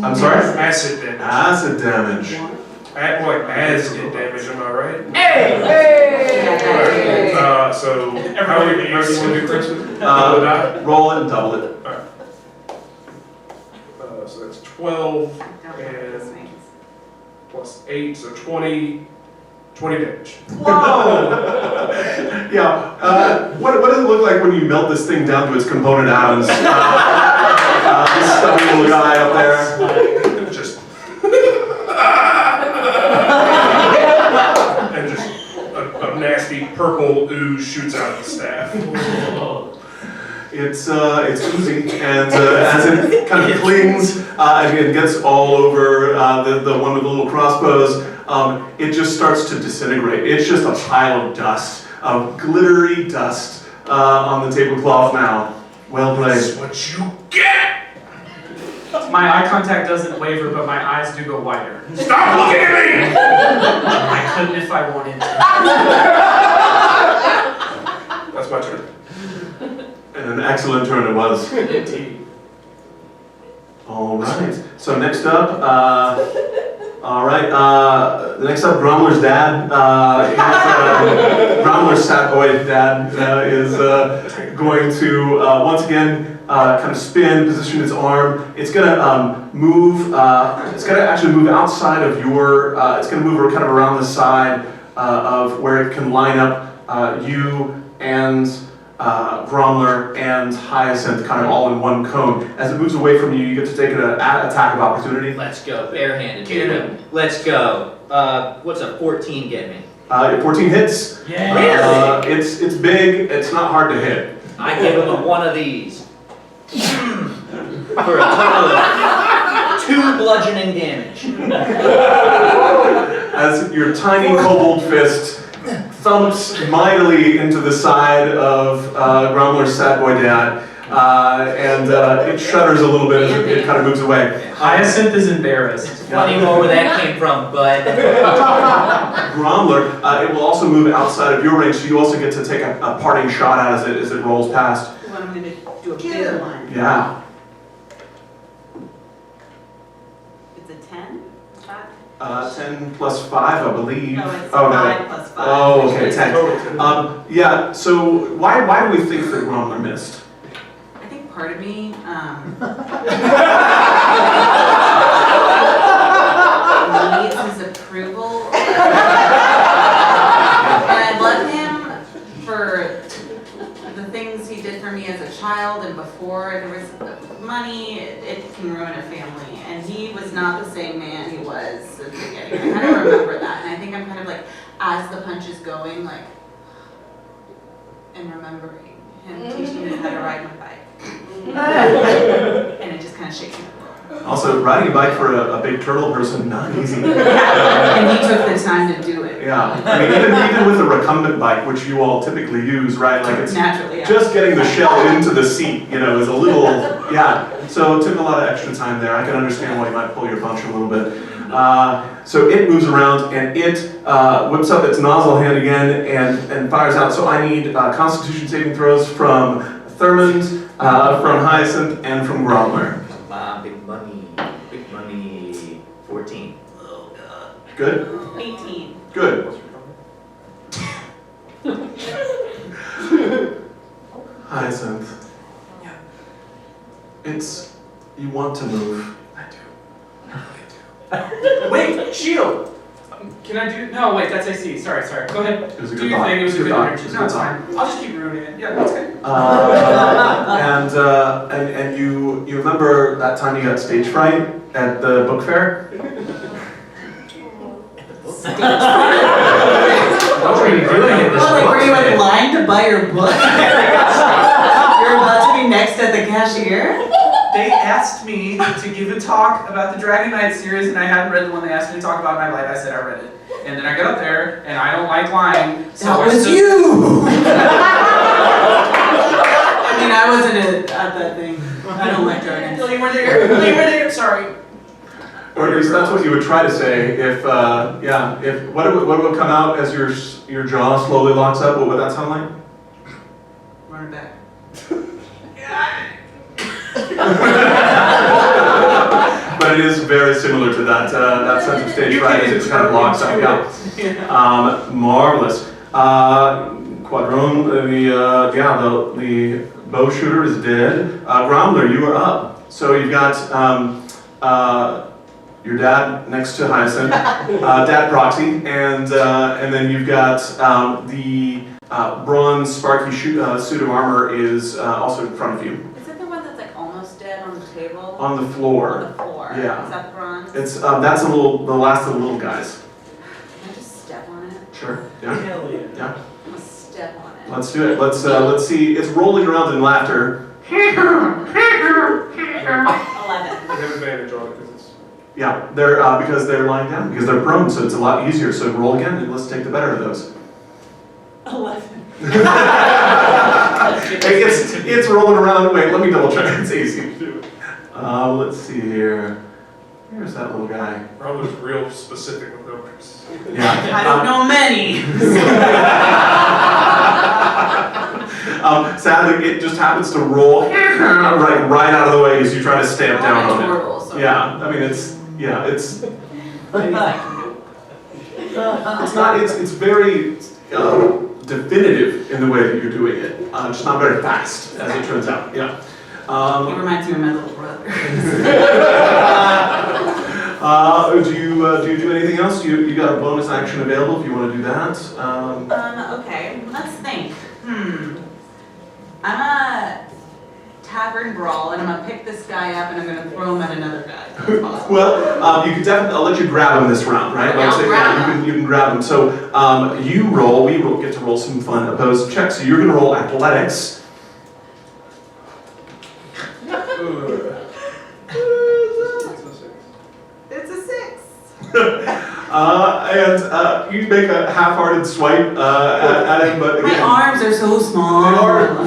S1: I'm sorry?
S6: Acid damage.
S1: Acid damage.
S6: More like acid damage, am I right?
S2: Hey!
S6: Alright, so how do you want to do Chris?
S1: Roll it and double it.
S6: So that's 12 and plus 8, so 20 damage.
S1: Yeah. What does it look like when you melt this thing down to its component atoms? This stubby little guy up there.
S6: Just and just a nasty purple ooze shoots out of the staff.
S1: It's oozy, and as it kind of clings and it gets all over the one with the little crossbows, it just starts to disintegrate. It's just a pile of dust, of glittery dust on the tablecloth now. Well played.
S6: That's what you get!
S2: My eye contact doesn't waver, but my eyes do go wider.
S6: Stop looking at me!
S2: I couldn't if I wanted to.
S6: That's my turn.
S1: And an excellent turn it was.
S2: Indeed.
S1: All right. So next up, next up, Gromler's dad. Gromler's sad boy dad is going to once again kind of spin, position its arm. It's going to move. It's going to actually move outside of your. It's going to move kind of around the side of where it can line up you and Gromler and Hyacinth kind of all in one cone. As it moves away from you, you get to take an attack of opportunity.
S4: Let's go, barehanded.
S2: Get
S4: baby. Let's go. What's a 14 get me?
S1: 14 hits.
S2: Yeah.
S1: It's big. It's not hard to hit.
S4: I give him a one of these. For a total of 2 bludgeoning damage.
S1: As your tiny kobold fist thumps mightily into the side of Gromler's sad boy dad, and it shudders a little bit as it kind of moves away.
S2: Hyacinth is embarrassed.
S4: Funny more where that came from, bud.
S1: Gromler, it will also move outside of your range, so you also get to take a parting shot at it as it rolls past.
S5: Well, I'm gonna do a big one.
S1: Yeah.
S5: It's a 10?
S1: 10 plus 5, I believe.
S5: No, it's
S1: Oh,
S5: 5 plus 5.
S1: Oh, okay, 10.
S6: Total.
S1: Yeah, so why do we think that Gromler missed?
S5: I think part of me, needs his approval. And I love him for the things he did for me as a child and before. There was money, it can ruin a family. And he was not the same man he was at the beginning. I kind of remember that. And I think I'm kind of like, as the punch is going, like, and remembering him teaching me how to ride my bike. And it just kind of shakes me up.
S1: Also, riding a bike for a big turtle person, not easy.
S5: And he took the time to do it.
S1: Yeah, I mean, even with a recumbent bike, which you all typically use, right? Like it's
S5: Naturally, yeah.
S1: just getting the shell into the seat, is a little, yeah. So it took a lot of extra time there. I can understand why you might pull your punch a little bit. So it moves around and it whips up its nozzle hand again and fires out. So I need Constitution saving throws from Thurmond, from Hyacinth, and from Gromler.
S4: Big money, 14. Oh god.
S1: Good?
S5: 18.
S1: Good. Hyacinth.
S2: Yeah.
S1: You want to move.
S2: I do. I really do. Wait, shield! Can I do? No, wait, that's AC. Sorry. Go ahead.
S1: It was a
S2: Do
S1: good
S2: your
S1: thought.
S2: thing. It was a good
S1: thought.
S2: energy.
S1: It was a
S2: No,
S1: good
S2: it's
S1: thought.
S2: fine. I'll just keep ruining it. Yeah, that's good.
S1: And you remember that time you got stage fright at the book fair?
S4: What were you doing in this
S5: Well, like, were you
S4: book?
S5: in line to buy your book? You're about to be next at the cashier?
S2: They asked me to give a talk about the Dragon Knight series, and I hadn't read the one they asked me to talk about in my life. I said I read it. And then I got up there, and I don't like lying, so
S5: That
S2: I
S5: was
S2: stood-
S5: you! I mean, I wasn't at that thing. I don't like dragons.
S2: No, you were there, sorry.
S1: Or at least that's what you would try to say if, if, what would come out as your jaw slowly locks up? What would that sound like?
S5: Run it back.
S1: But it is very similar to that, that sense of stage fright as it kind of locks up, yeah. Marvelous. Quadrone, the bow shooter is dead. Gromler, you are up. So you've got your dad next to Hyacinth, Dad Proxy, and then you've got the bronze Sparky suit of armor is also in front of you.
S5: Is it the one that's like almost dead on the table?
S1: On the floor.
S5: On the floor.
S1: Yeah.
S5: Is that bronze?
S1: It's that's the last of the little guys.
S5: Can I just step on it?
S1: Sure. Yeah.
S2: Hell yeah.
S1: Yeah.
S5: I'm gonna step on it.
S1: Let's do it. Let's see. It's rolling around in laughter.
S5: 11.
S6: I have advantage on it because it's.
S1: Yeah, they're because they're lying down because they're prone, so it's a lot easier. So roll again, and let's take the better of those.
S5: 11.
S1: Hey, it's rolling around. Wait, let me double check. It's easy. Let's see here. Here's that little guy.
S6: Robo's real specific with numbers.
S1: Yeah.
S5: I don't know many.
S1: Sadly, it just happens to roll right out of the way as you try to stamp down
S5: I'm a
S1: on it.
S5: turtle, so.
S1: Yeah, I mean it's not it's very definitive in the way that you're doing it. Just not very fast, as it turns out. Yeah.
S5: He reminds me of my little brother.
S1: Do you do anything else? You got a bonus action available if you want to do that.
S5: Okay, let's think. I'm a tavern brawl, and I'm gonna pick this guy up, and I'm gonna throw him at another guy. That's possible.
S1: Well, you can definitely. I'll let you grab him this round, right?
S5: Okay, I'll grab him.
S1: You can grab him. So you roll. We will get to roll some fun opposed checks. So you're going to roll athletics.
S5: It's a 6.
S1: And you make a half-hearted swipe at him, but
S5: My
S1: again,
S5: arms are so small.
S1: they are a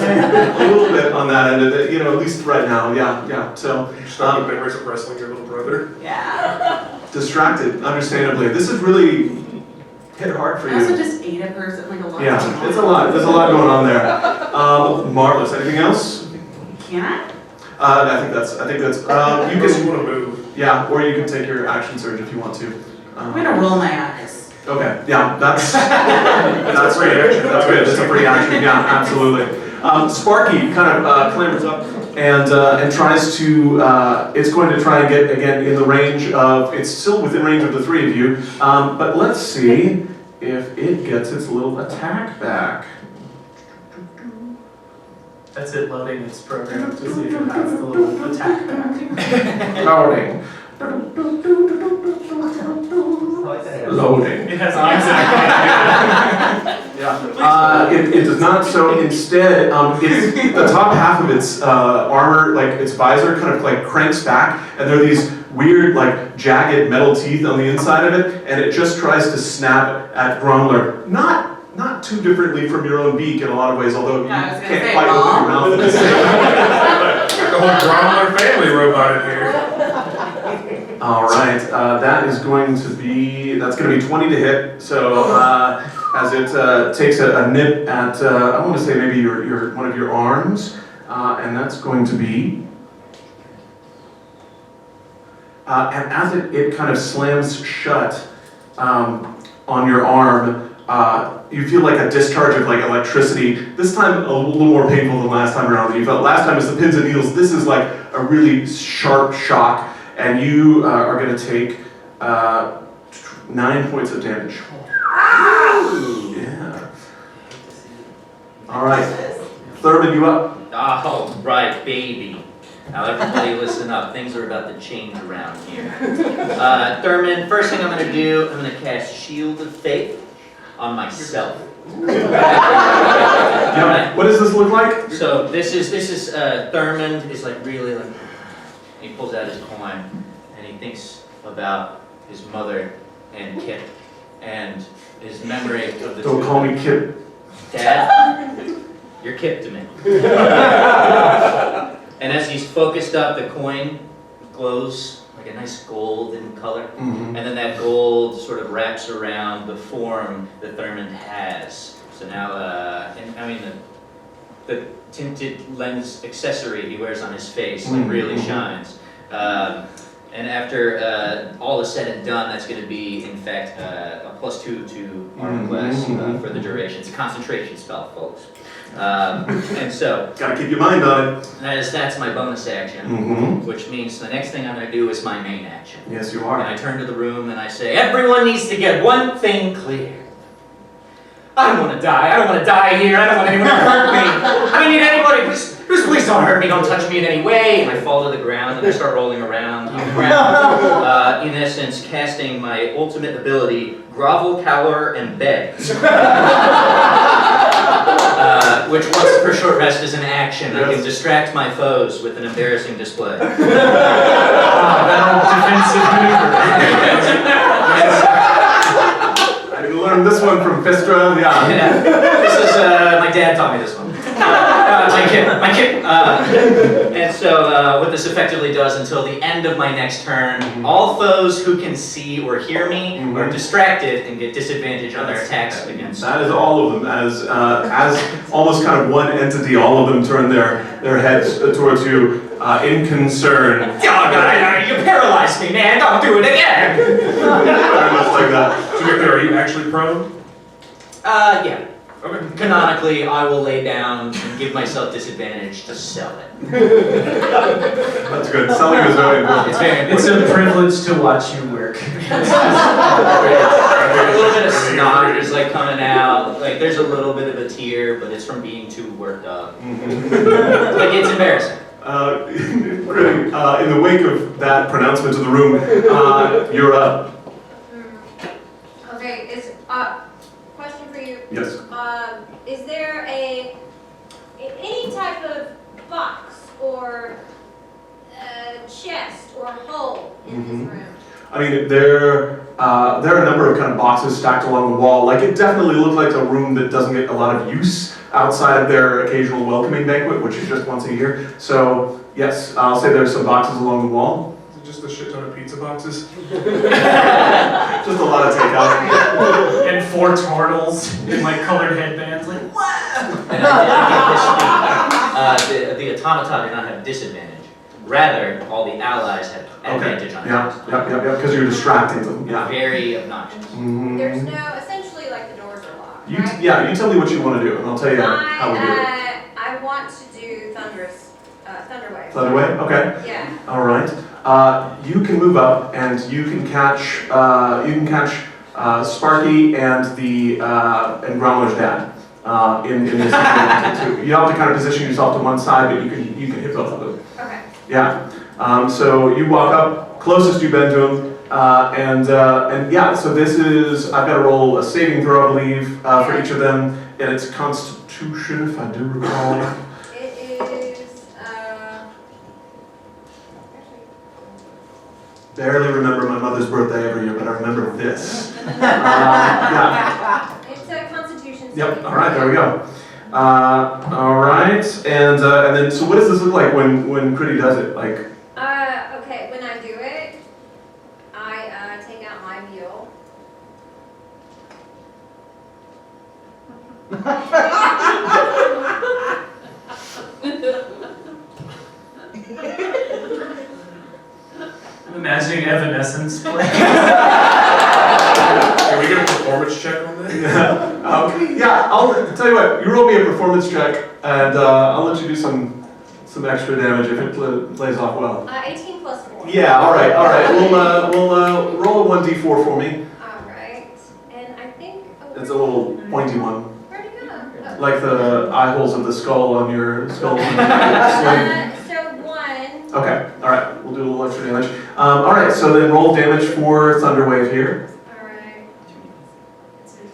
S1: little bit on that end of it. At least right now. Yeah. So
S6: You start with memories of wrestling your little brother.
S5: Yeah.
S1: distracted, understandably. This is really hit hard for
S5: I also
S1: you.
S5: just ate a person, like a lot.
S1: Yeah, it's a lot. There's a lot going on there. Marvelous. Anything else?
S5: Can I?
S1: I think that's. You
S6: Unless you
S1: can.
S6: want to move.
S1: Yeah, or you can take your action surge if you want to.
S5: I'm gonna roll my eyes.
S1: Okay. Yeah, that's
S6: That's a free
S1: great.
S6: action.
S1: That's good. That's a free action. Yeah, absolutely. Sparky kind of clambers up and tries to. It's going to try and get again in the range of. It's still within range of the three of you. But let's see if it gets its little attack back.
S2: That's it, loading its program to see if it has the little attack back.
S1: Loading. Loading.
S2: It has an exact.
S1: Yeah. It does not. So instead, it's the top half of its armor, like its visor, kind of like cranks back, and there are these weird, like jagged metal teeth on the inside of it, and it just tries to snap at Gromler. Not too differently from your own beak in a lot of ways, although you
S5: Yeah, I was gonna
S1: can't
S5: say,
S1: quite open your mouth.
S6: The whole Gromler family robot in here.
S1: All right, that's going to be 20 to hit. So as it takes a nip at I want to say maybe your one of your arms, and that's going to be. And as it kind of slams shut on your arm, you feel like a discharge of like electricity. This time a little more painful than last time around. You felt last time was the pins and needles. This is like a really sharp shock. And you are going to take 9 points of damage. Yeah. All right. Thurman, you up?
S4: Oh, right, baby. Now everybody listen up. Things are about to change around here. Thurman, first thing I'm going to do, I'm going to cast Shield of Faith on myself.
S1: Yeah. What does this look like?
S4: So this is Thurmond is like really like, he pulls out his coin and he thinks about his mother and Kip and his memory of the
S1: Don't
S4: two
S1: call
S4: of
S1: me
S4: them.
S1: Kip.
S4: Dad, you're Kip to me. And as he's focused up, the coin glows like a nice golden color.
S1: Mm-hmm.
S4: And then that gold sort of wraps around the form that Thurmond has. So now, the tinted lens accessory he wears on his face like really shines. And after all is said and done, that's going to be, in fact, a +2 to armor class for the duration. It's a concentration spell, folks. And so,
S1: Gotta keep your mind on it.
S4: that's my bonus action, which means the next thing I'm going to do is my main action.
S1: Yes, you
S4: And
S1: are.
S4: I turn to the room and I say, everyone needs to get one thing clear. I don't want to die. I don't want to die here. I don't want anyone to hurt me. I don't need anybody. Please don't hurt me. Don't touch me in any way. And I fall to the ground and I start rolling around on the ground. In essence, casting my ultimate ability, grovel, cower, and beg. Which once per short rest is an action. I can distract my foes with an embarrassing display.
S2: Defensive maneuver.
S1: I learned this one from Fistra. Yeah.
S4: This is, my dad taught me this one. My kid. And so what this effectively does until the end of my next turn, all foes who can see or hear me are distracted and get disadvantage on their attacks against me.
S1: That is all of them. As almost kind of one entity, all of them turn their heads towards you in concern.
S4: Oh, God, you paralyzed me, man. Don't do it again.
S1: Very much like that.
S6: To be clear, are you actually prone?
S4: Yeah.
S6: Okay.
S4: Canonically, I will lay down and give myself disadvantage to sell it.
S1: That's good. Selling is very important.
S4: It's very
S2: It's
S4: important.
S2: a privilege to watch you work.
S4: A little bit of snot is like coming out. Like there's a little bit of a tear, but it's from being too worked up. Like it's embarrassing.
S1: Really, in the wake of that pronouncement to the room, you're up.
S3: Okay, question for you.
S1: Yes.
S3: Is there any type of box or chest or hole in this room?
S1: I mean, there are a number of kind of boxes stacked along the wall. Like, it definitely looks like a room that doesn't get a lot of use outside of their occasional welcoming banquet, which is just once a year. So, yes, I'll say there's some boxes along the wall.
S6: Is it just a shit ton of pizza boxes?
S1: Just a lot of takeout.
S2: And 4 turtles in like colored headbands, like what?
S4: And I did this the automata did not have disadvantage. Rather, all the allies had advantage on it.
S1: Yeah, because you're distracting them. Yeah.
S4: Very obnoxious.
S1: Mhm.
S3: There's no, essentially like the doors are locked, right?
S1: You tell me what you want to do, and I'll tell you how we do it.
S3: I want to do Thunderwave.
S1: Thunderway? Okay.
S3: Yeah.
S1: All right. You can move up, and you can catch Sparky and and Growler's dad in this situation too. You have to kind of position yourself to one side, but you can hit both of them.
S3: Okay.
S1: Yeah. So you walk up closest you've been to him, and yeah. So this is I've got to roll a saving throw, I believe, for each of them, and it's Constitution, if I do recall.
S3: It is,
S1: Barely remember my mother's birthday every year, but I remember this. Yeah.
S3: it's a Constitution.
S1: Yep.
S3: saving
S1: All right.
S3: throw.
S1: There we go. All right. And then so what does this look like when Critty does it? Like.
S3: Okay, when I do it, I take out my mule.
S2: I'm imagining Evanescence play.
S6: Can we get a performance check on that?
S1: Yeah. I'll tell you what. You roll me a performance check, and I'll let you do some extra damage if it plays off well.
S3: 18 plus 4.
S1: Yeah. All right. We'll roll a 1d4 for me.
S3: Alright, and I think...
S1: It's a little pointy one,
S3: Where'd it go? Oh.
S1: like the eye holes of the skull on your skull. Sling.
S3: So 1.
S1: Okay, alright, we'll do a little extra damage. Alright, so then roll damage for Thunderwave here.
S3: Alright. It's a 2.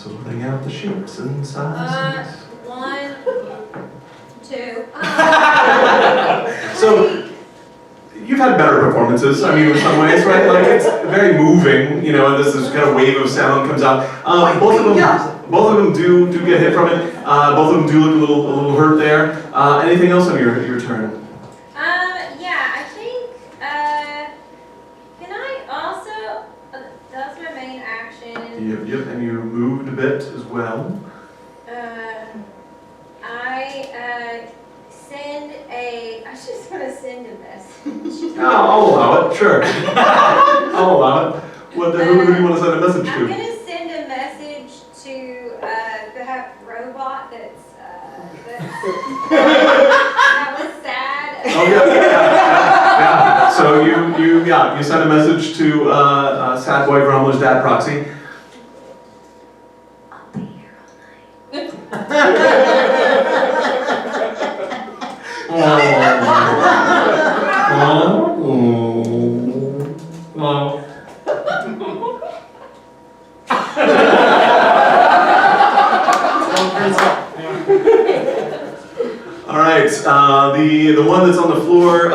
S1: Sorting out the shapes and sizes.
S3: 1, 2.
S1: So, you've had better performances, I mean, in some ways, right? Like, it's very moving, you know, and this kind of wave of sound comes out. Both of them do get hit from it. Both of them do look a little hurt there. Anything else on your turn?
S3: Yeah, I think, can I also, that's my main action.
S1: Yep, and you moved a bit as well.
S3: I was just gonna send a message.
S1: I'll allow it, sure. I'll allow it. Who do you want to send a message
S3: I'm
S1: to?
S3: gonna send a message to the robot that was sad.
S1: Oh yeah. So you send a message to Sad Boy Grumbler's dad proxy.
S3: I'll be here all night.
S1: All right, the one that's on the floor,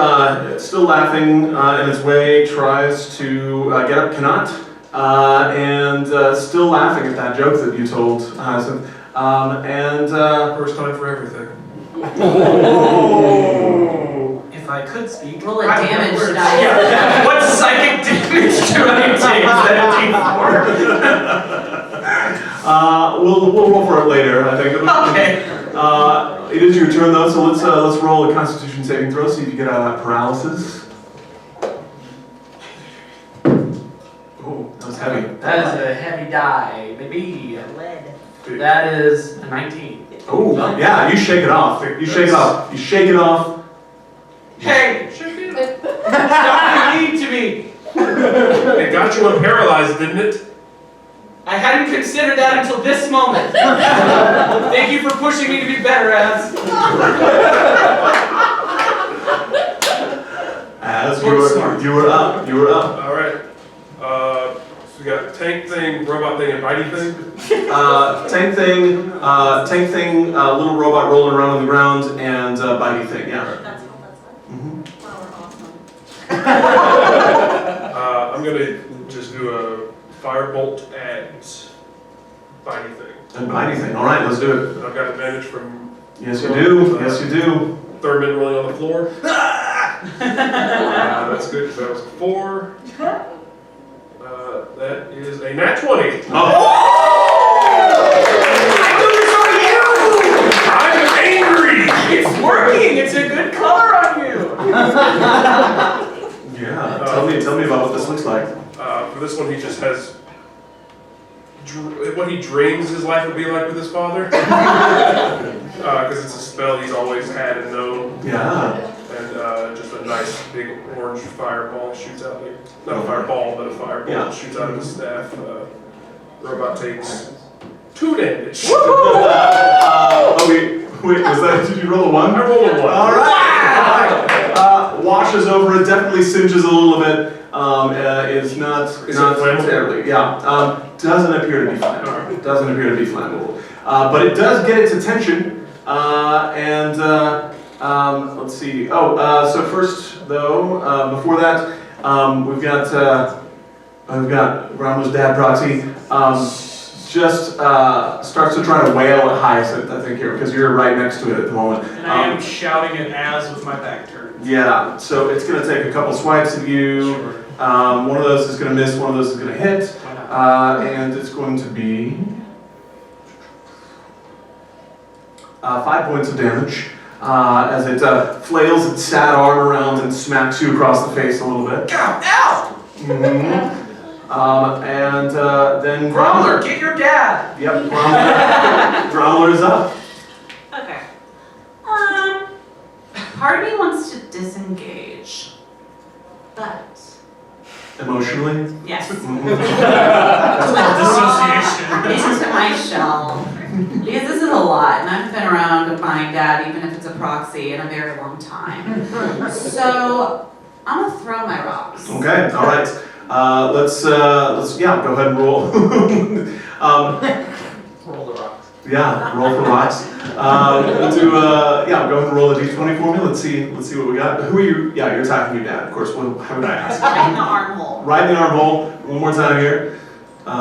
S1: still laughing in its way, tries to get up, cannot, and still laughing at that joke that you told Hyacinth.
S6: First time for everything.
S2: If I could speak,
S5: Roll a
S2: I would
S5: damage
S2: words.
S5: die.
S2: Yeah. What psychic damage do I take? Is that a D4?
S1: We'll roll for it later, I think.
S2: Okay.
S1: It is your turn though, so let's roll a Constitution saving throw, see if you get paralysis. Oh, that was heavy.
S2: That is a heavy die, baby.
S5: Lead.
S2: That is a 19.
S1: Oh, yeah, you shake it off. You shake it off. You shake it off.
S2: Hey! Stop being mean to me!
S6: It got you unparalyzed, didn't it?
S2: I hadn't considered that until this moment. Thank you for pushing me to be better, Az.
S1: As you were up.
S6: All right. So we got tank thing, robot thing, and bitey thing.
S1: Tank thing, little robot rolling around on the ground, and bitey thing, yeah.
S5: That's all that's left.
S1: Mhm.
S5: Wow, we're awesome.
S6: I'm gonna just do a firebolt at bitey thing.
S1: And bitey thing, all right, let's do it.
S6: And I've got advantage from
S1: Yes, you do. Yes, you do.
S6: Thurman rolling on the floor. That's good, because that was a 4. That is a nat 20.
S1: Oh.
S2: I knew this was you!
S6: I'm angry!
S2: It's working! It's a good color on you!
S1: Yeah, tell me about what this looks like.
S6: For this one, he just has what he dreams his life would be like with his father. Because it's a spell he's always had and known.
S1: Yeah.
S6: And just a nice big orange fireball shoots out there. Not a fireball, but a fireball shoots out of his staff. Robot takes 2 damage.
S1: Wait, was that, did you roll a 1?
S6: I rolled a 1.
S1: All right. Washes over it, definitely singes a little bit. Is not
S6: flammable?
S1: terribly. Yeah. Doesn't appear to be flammable. Doesn't appear to be flammable. But it does get its attention. Let's see. So first though, before that, we've got Grandma's dad proxy. Just starts to try to wail at Hyacinth, I think, here, because you're right next to it at the moment.
S2: And I am shouting at Az with my back turned.
S1: Yeah, so it's going to take a couple swipes at you.
S2: Sure.
S1: One of those is going to miss, one of those is going to hit.
S2: Why not?
S1: And it's going to be 5 points of damage as it flails its sad arm around and smacks you across the face a little bit.
S2: Ow!
S1: Mm-hmm. Then
S2: Grumbler, get your dad!
S1: Yep, Grumbler is up.
S5: Okay. Part of me wants to disengage, but
S1: Emotionally.
S5: yes,
S1: Mhm.
S2: Dissociation.
S5: into my shell. Because this is a lot, and I haven't been around my dad, even if it's a proxy, in a very long time. So I'm gonna throw my rocks.
S1: Okay, all right. Let's go ahead and roll. Yeah, roll for rocks. Yeah, go ahead and roll a d20 for me. Let's see what we got. Who are you? Yeah, you're attacking your dad, of course. How would I ask?
S5: Right in the armhole.
S1: Right in the armhole. One more time here.
S5: 8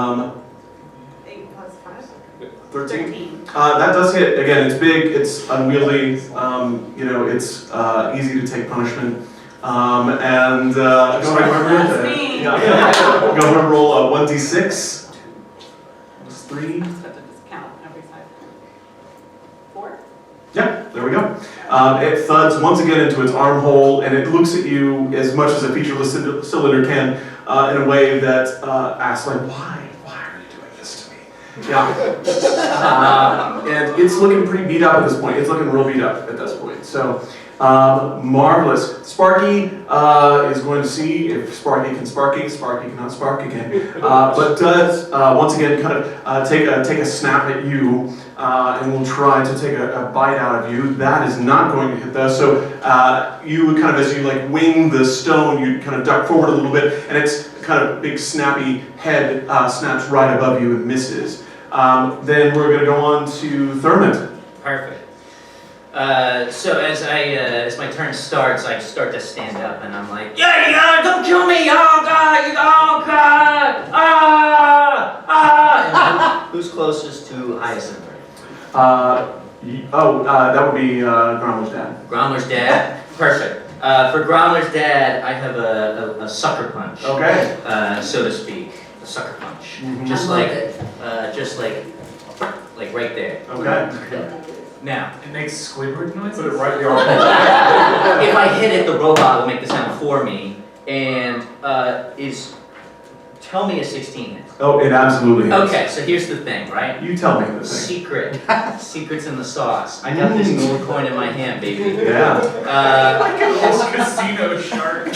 S5: plus 5.
S1: 13. That does hit. Again, it's big. It's unwieldy. It's easy to take punishment. Go ahead
S5: That's
S1: and
S5: me.
S1: go ahead and roll a 1d6. That's 3.
S5: Just have to just count every side. 4?
S1: Yeah, there we go. It thuds once again into its armhole, and it looks at you as much as a featureless cylinder can, in a way that asks, like, why are you doing this to me? Yeah. And it's looking pretty beat up at this point. It's looking real beat up at this point. So, marvelous. Sparky is going to see if Sparky can Sparky. Sparky cannot spark again, but does once again kind of take a snap at you, and will try to take a bite out of you. That is not going to hit though. So you kind of, as you like wing the stone, you kind of duck forward a little bit, and its kind of big snappy head snaps right above you and misses. Then we're going to go on to Thurmond.
S4: Perfect. So as my turn starts, I start to stand up and I'm like, yeah, don't kill me! Oh God! And who's closest to Hyacinth?
S1: That would be Grommel's dad.
S4: Gromler's dad? Perfect. For Gromler's dad, I have a sucker punch.
S1: Okay.
S4: So to speak. A sucker punch.
S1: Mhm.
S4: Just
S5: I love
S4: like,
S5: it.
S4: just like right there.
S1: Okay.
S4: Now,
S2: It makes Squidward noises.
S6: Put it right in the arm.
S4: if I hit it, the robot will make the sound for me. And tell me a 16 hit.
S1: Oh, it absolutely is.
S4: Okay, so here's the thing, right?
S1: You tell me the thing.
S4: Secrets in the sauce. I got this gold coin in my hand, baby.
S1: Yeah.
S2: Casino shark.
S4: You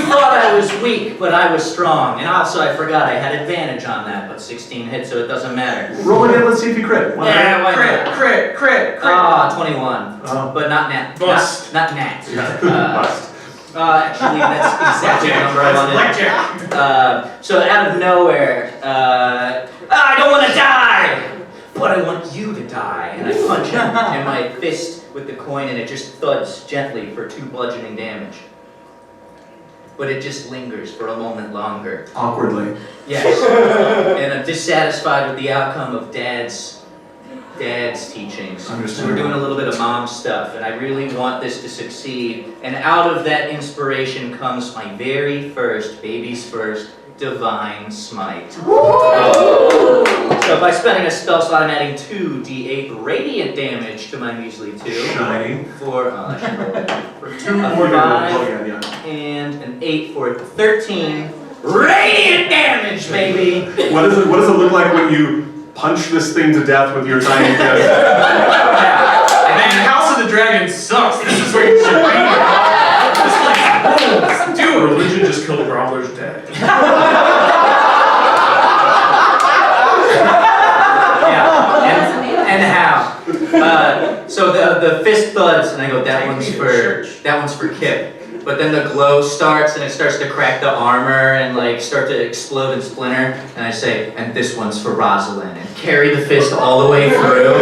S4: thought I was weak, but I was strong. And also, I forgot I had advantage on that, but 16 hit, so it doesn't matter.
S1: Roll again. Let's see if you crit. Why not?
S4: Yeah, why not?
S2: Crit.
S4: Ah, 21.
S1: Oh.
S4: But not nat.
S6: Bust.
S4: Not nat.
S1: Bust.
S4: Actually, that's exactly the number I wanted. So out of nowhere, I don't want to die, but I want you to die. And I punch him in my fist with the coin, and it just thuds gently for 2 bludgeoning damage. But it just lingers for a moment longer.
S1: Awkwardly.
S4: Yes. And I'm dissatisfied with the outcome of Dad's teachings. So we're doing a little bit of mom stuff, and I really want this to succeed. And out of that inspiration comes my very first, baby's first, divine smite. So by spending a spell slot, I'm adding 2d8 radiant damage to my measly 2.
S1: Shiny.
S4: For 2
S1: More
S4: five,
S1: yeah.
S4: and an 8 for 13 radiant damage, baby.
S1: What does it look like when you punch this thing to death with your tiny fist?
S2: Man, House of the Dragon sucks. This is where you should be. This place rules. Dude.
S6: Religion just killed Gromler's dad.
S4: Yeah, and how? So the fist thuds, and I go, that one's for Kip. But then the glow starts, and it starts to crack the armor and like start to explode and splinter. And I say, and this one's for Rosalind, and carry the fist all the way through.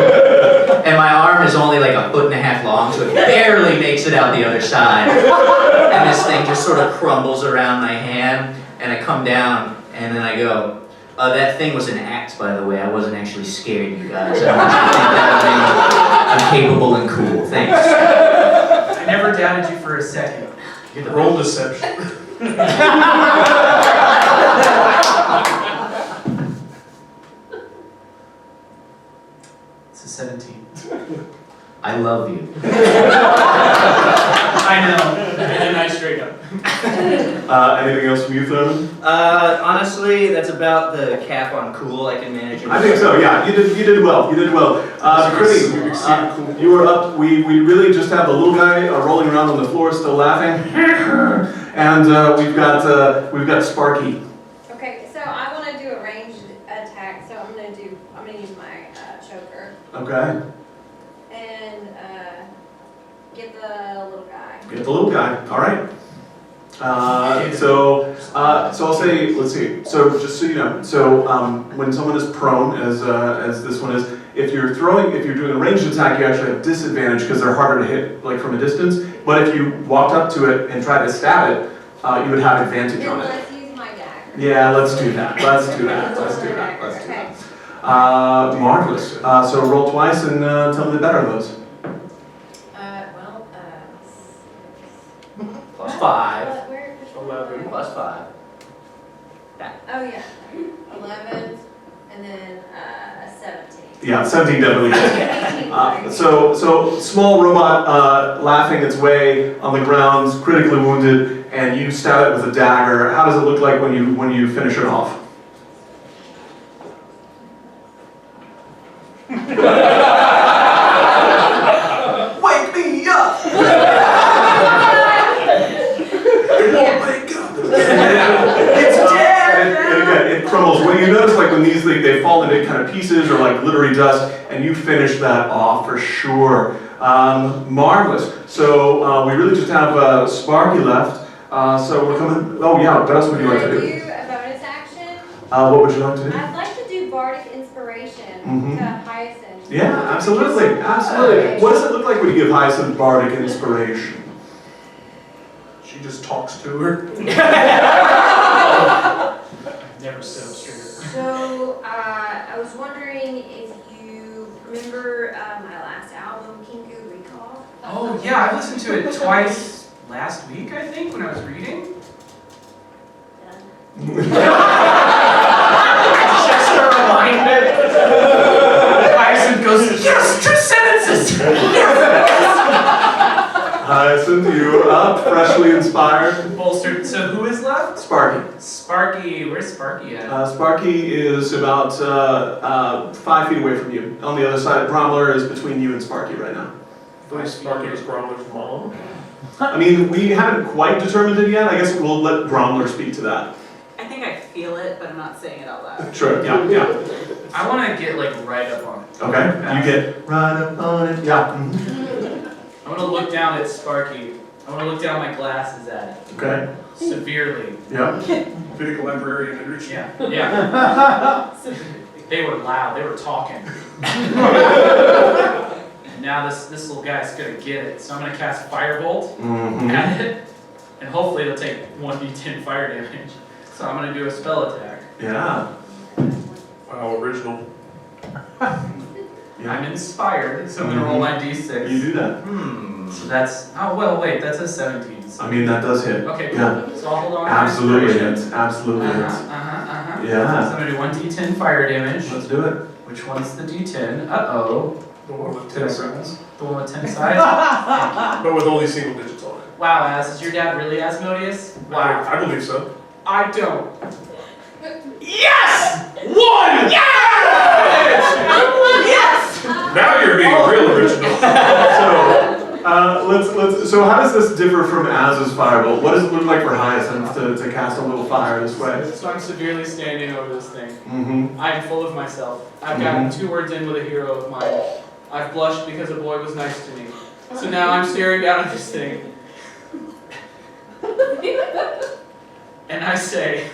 S4: And my arm is only like 1.5 feet long, so it barely makes it out the other side. And this thing just sort of crumbles around my hand, and I come down, and then I go, that thing was an act, by the way. I wasn't actually scared, you guys. I want you to think that I'm capable and cool. Thanks.
S2: I never doubted you for a second.
S4: You're the
S6: Roll deception.
S2: It's a 17.
S4: I love you.
S2: I know. And I straight up.
S1: Anything else from you, Thurman?
S4: Honestly, that's about the cap on cool I can manage.
S1: I think so. Yeah, you did well. You did well. Critty, you were up. We really just have the little guy rolling around on the floor, still laughing, and we've got Sparky.
S3: Okay, so I want to do a ranged attack, so I'm gonna use my choker
S1: Okay.
S3: and get the little guy.
S1: Get the little guy. All right. So I'll say, let's see. So just so you know, so when someone is prone, as this one is, if you're doing a ranged attack, you actually have disadvantage because they're harder to hit, like from a distance. But if you walked up to it and tried to stab it, you would have advantage on it.
S3: Let's use my dagger.
S1: Yeah, let's do that. Let's do that. Marvelous. So roll twice and tell me the better of those.
S4: Plus 5.
S3: Where?
S6: 11.
S4: Plus 5.
S3: Oh, yeah. 11, and then a 17.
S1: Yeah, 17 definitely hit. So small robot laughing its way on the ground, critically wounded, and you stab it with a dagger. How does it look like when you finish it off? Wake me up! It's dead! And again, it crumbles. When you notice, like when these they fall into kind of pieces or like glittery dust, and you finish that off for sure. Marvelous. So we really just have Sparky left. So we're coming. Oh yeah. What else would you like to do?
S3: Can I do a bonus action?
S1: What would you like to do?
S3: I'd like to do Bardic Inspiration
S1: Mhm.
S3: to Hyacinth.
S1: Yeah, absolutely, absolutely. What does it look like when you give Hyacinth Bardic Inspiration?
S6: She just talks to her.
S2: Never sit up straight.
S3: So, I was wondering if you remember my last album, Kingu Recall?
S2: Oh yeah, I listened to it twice last week, I think, when I was reading. Just a reminder. Hyacinth goes, yes, 2 sentences!
S1: Hyacinth, you're up, freshly inspired.
S2: Bolstered. So who is left?
S1: Sparky.
S2: Sparky. Where's Sparky at?
S1: Sparky is about 5 feet away from you. On the other side, Bromler is between you and Sparky right now.
S6: I believe Sparky is Gromler's mom.
S1: I mean, we haven't quite determined it yet. I guess we'll let Bromler speak to that.
S5: I think I feel it, but I'm not saying it out loud.
S1: Sure, yeah.
S2: I want to get like right up on it.
S1: Okay, you get right up on it. Yeah.
S2: I want to look down at Sparky. I want to look down my glasses at it.
S1: Okay.
S2: Severely.
S1: Yeah.
S6: Critical librarian energy.
S2: Yeah. They were loud. They were talking. And now this little guy's gonna get it. So I'm gonna cast Firebolt at it, and hopefully it'll take 1d10 fire damage. So I'm gonna do a spell attack.
S1: Yeah.
S6: Wow, original.
S2: I'm inspired, so I'm gonna roll my d6.
S1: You do that.
S2: So that's, oh well, wait, that's a 17. So.
S1: I mean, that does hit.
S2: Okay, cool.
S1: Yeah.
S2: So I'll hold on to
S1: Absolutely
S2: my inspiration.
S1: hits. Absolutely hits.
S2: So
S1: Yeah.
S2: I'm gonna do 1d10 fire damage.
S1: Let's do it.
S2: Which one's the d10? Uh-oh.
S6: The one with 10 sides.
S2: The one with 10 sides?
S6: But with only single digits on it.
S2: Wow, Az, is your dad really Asmodeus? Wow.
S6: I believe so.
S2: I don't. Yes! 1! Yes!
S6: Now you're being real original.
S1: So how does this differ from Az's firebolt? What does it look like for Hyacinth to cast a little fire this way?
S2: So I'm severely standing over this thing.
S1: Mm-hmm.
S2: I am full of myself. I've gotten 2 words in with a hero of mine. I've blushed because a boy was nice to me. So now I'm staring down at this thing. And I say,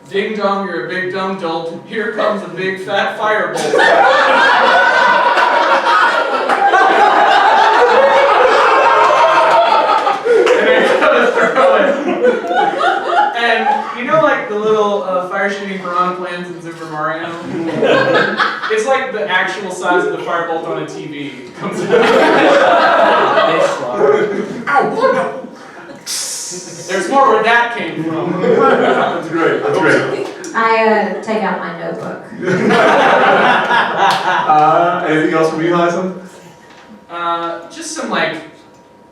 S2: ding dong, you're a big dumb dolt. Here comes a big fat firebolt. And I'm gonna throw it. And you know, like the little fire shooting piranha plants in Super Mario? It's like the actual size of the firebolt on a TV. Comes out. Ow! There's more where that came from.
S1: That's great. That's great.
S3: I take out my notebook.
S1: Anything else from you, Hyacinth?
S2: Just some like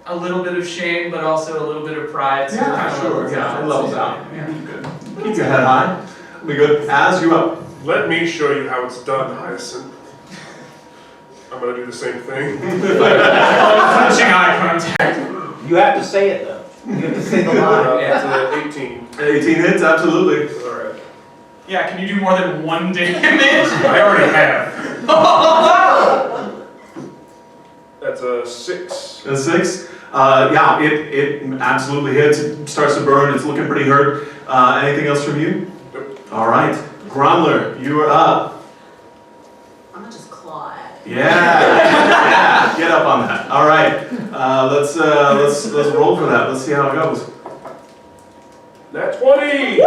S2: a little bit of shame, but also a little bit of pride. So
S1: Yeah,
S2: kind of
S1: sure.
S2: levels
S1: Yeah,
S2: out.
S1: it levels out.
S2: Yeah.
S1: Good. Keep your head high. Be good. Az, you up?
S6: Let me show you how it's done, Hyacinth. I'm gonna do the same thing.
S2: Punching eye contact.
S7: You have to say it though. You have to say the line.
S6: That's an 18.
S1: 18 hits, absolutely.
S6: Alright.
S2: Yeah, can you do more than 1 damage?
S6: I already have. That's That's a 6.
S1: A 6? Yeah, it absolutely hits. It starts to burn. It's looking pretty hurt. Anything else from you?
S6: Nope.
S1: All right. Gromler, you are up.
S5: I'm gonna just claw at it.
S1: Yeah. Yeah. Get up on that. All right. Let's roll for that. Let's see how it goes.
S6: Nat 20!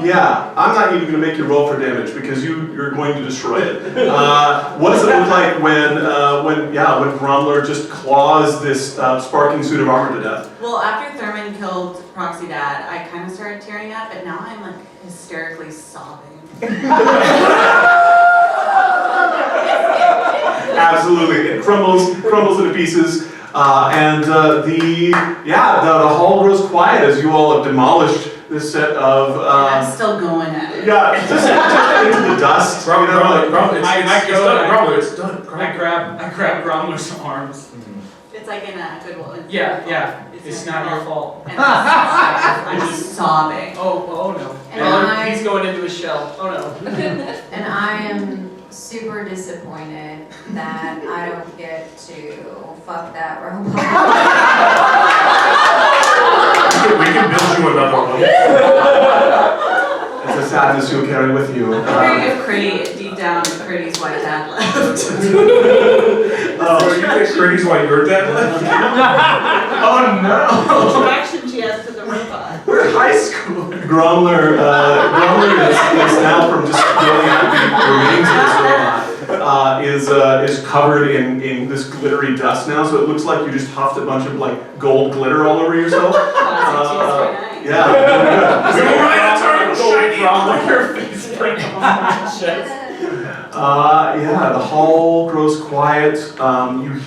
S1: Yeah, I'm not even going to make you roll for damage because you're going to destroy it. What does it look like when Gromler just claws this sparking suit of armor to death?
S5: Well, after Thurman killed Proxy Dad, I kind of started tearing up, but now I'm like hysterically sobbing.
S1: Absolutely, it crumbles into pieces, and the hall grows quiet as you all have demolished this set of.
S5: I'm still going at it.
S1: Yeah, just into the dust.
S6: Gromler,
S1: you know, like-
S6: Gromler,
S2: I
S6: it's
S2: go
S6: done.
S2: and
S6: Gromler, it's done.
S2: I grab Gromler's arms.
S5: It's like in a good one.
S2: Yeah, it's not your fault.
S5: And I'm sobbing.
S2: Oh no.
S3: And
S2: He's going into his shell. Oh no.
S3: And I am super disappointed that I don't get to fuck that robot.
S6: We can build you another one.
S1: It's a sadness you'll carry with you.
S5: I'm wondering if Critty, deep down, Critty's white dad left.
S6: So you think Critty's why your dad left?
S1: Oh no!
S5: Attraction she has to the robot.
S1: We're high school. Gromler is now from just going out the remains of this robot, is covered in this glittery dust now, so it looks like you just huffed a bunch of like gold glitter all over yourself. Yeah.
S6: We will ride a turtle, shiny.
S2: Your face print on my chest.
S1: Yeah, the hall grows quiet.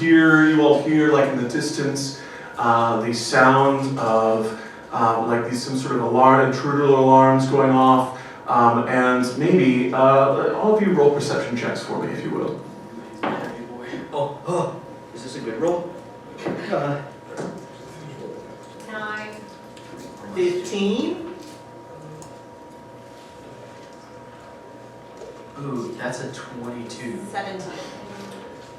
S1: You all hear like in the distance, the sound of like some sort of intruder alarms going off, and maybe all of you roll perception checks for me, if you will.
S7: Oh, is this a good roll?
S3: 9.
S2: 15.
S4: Ooh, that's a 22.
S5: 17.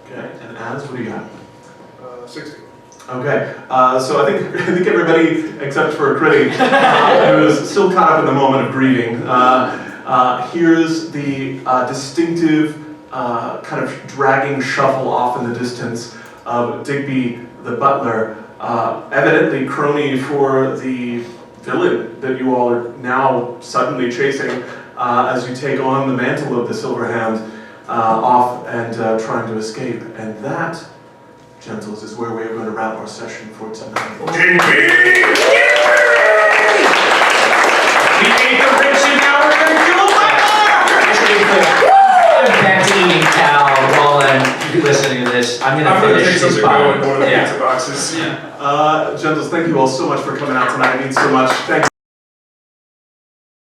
S1: Okay, and Az, what do you got?
S6: 60.
S1: Okay, so I think everybody except for Critty, who is still caught up in the moment of grieving, hears the distinctive kind of dragging shuffle off in the distance of Digby the butler, evidently crony for the villain that you all are now suddenly chasing as you take on the mantle of the Silver Hand off and trying to escape. And that, gentles, is where we are going to wrap our session for tonight.
S4: We ate the rich and now we're gonna do a I'm back to eating cow while I'm listening to this. I'm gonna
S6: I'm gonna
S4: finish
S6: take
S4: this
S6: something going in one of the
S4: bottle.
S6: pizza boxes.
S1: Gentles, thank you all so much for coming out tonight. It means so much. Thank you.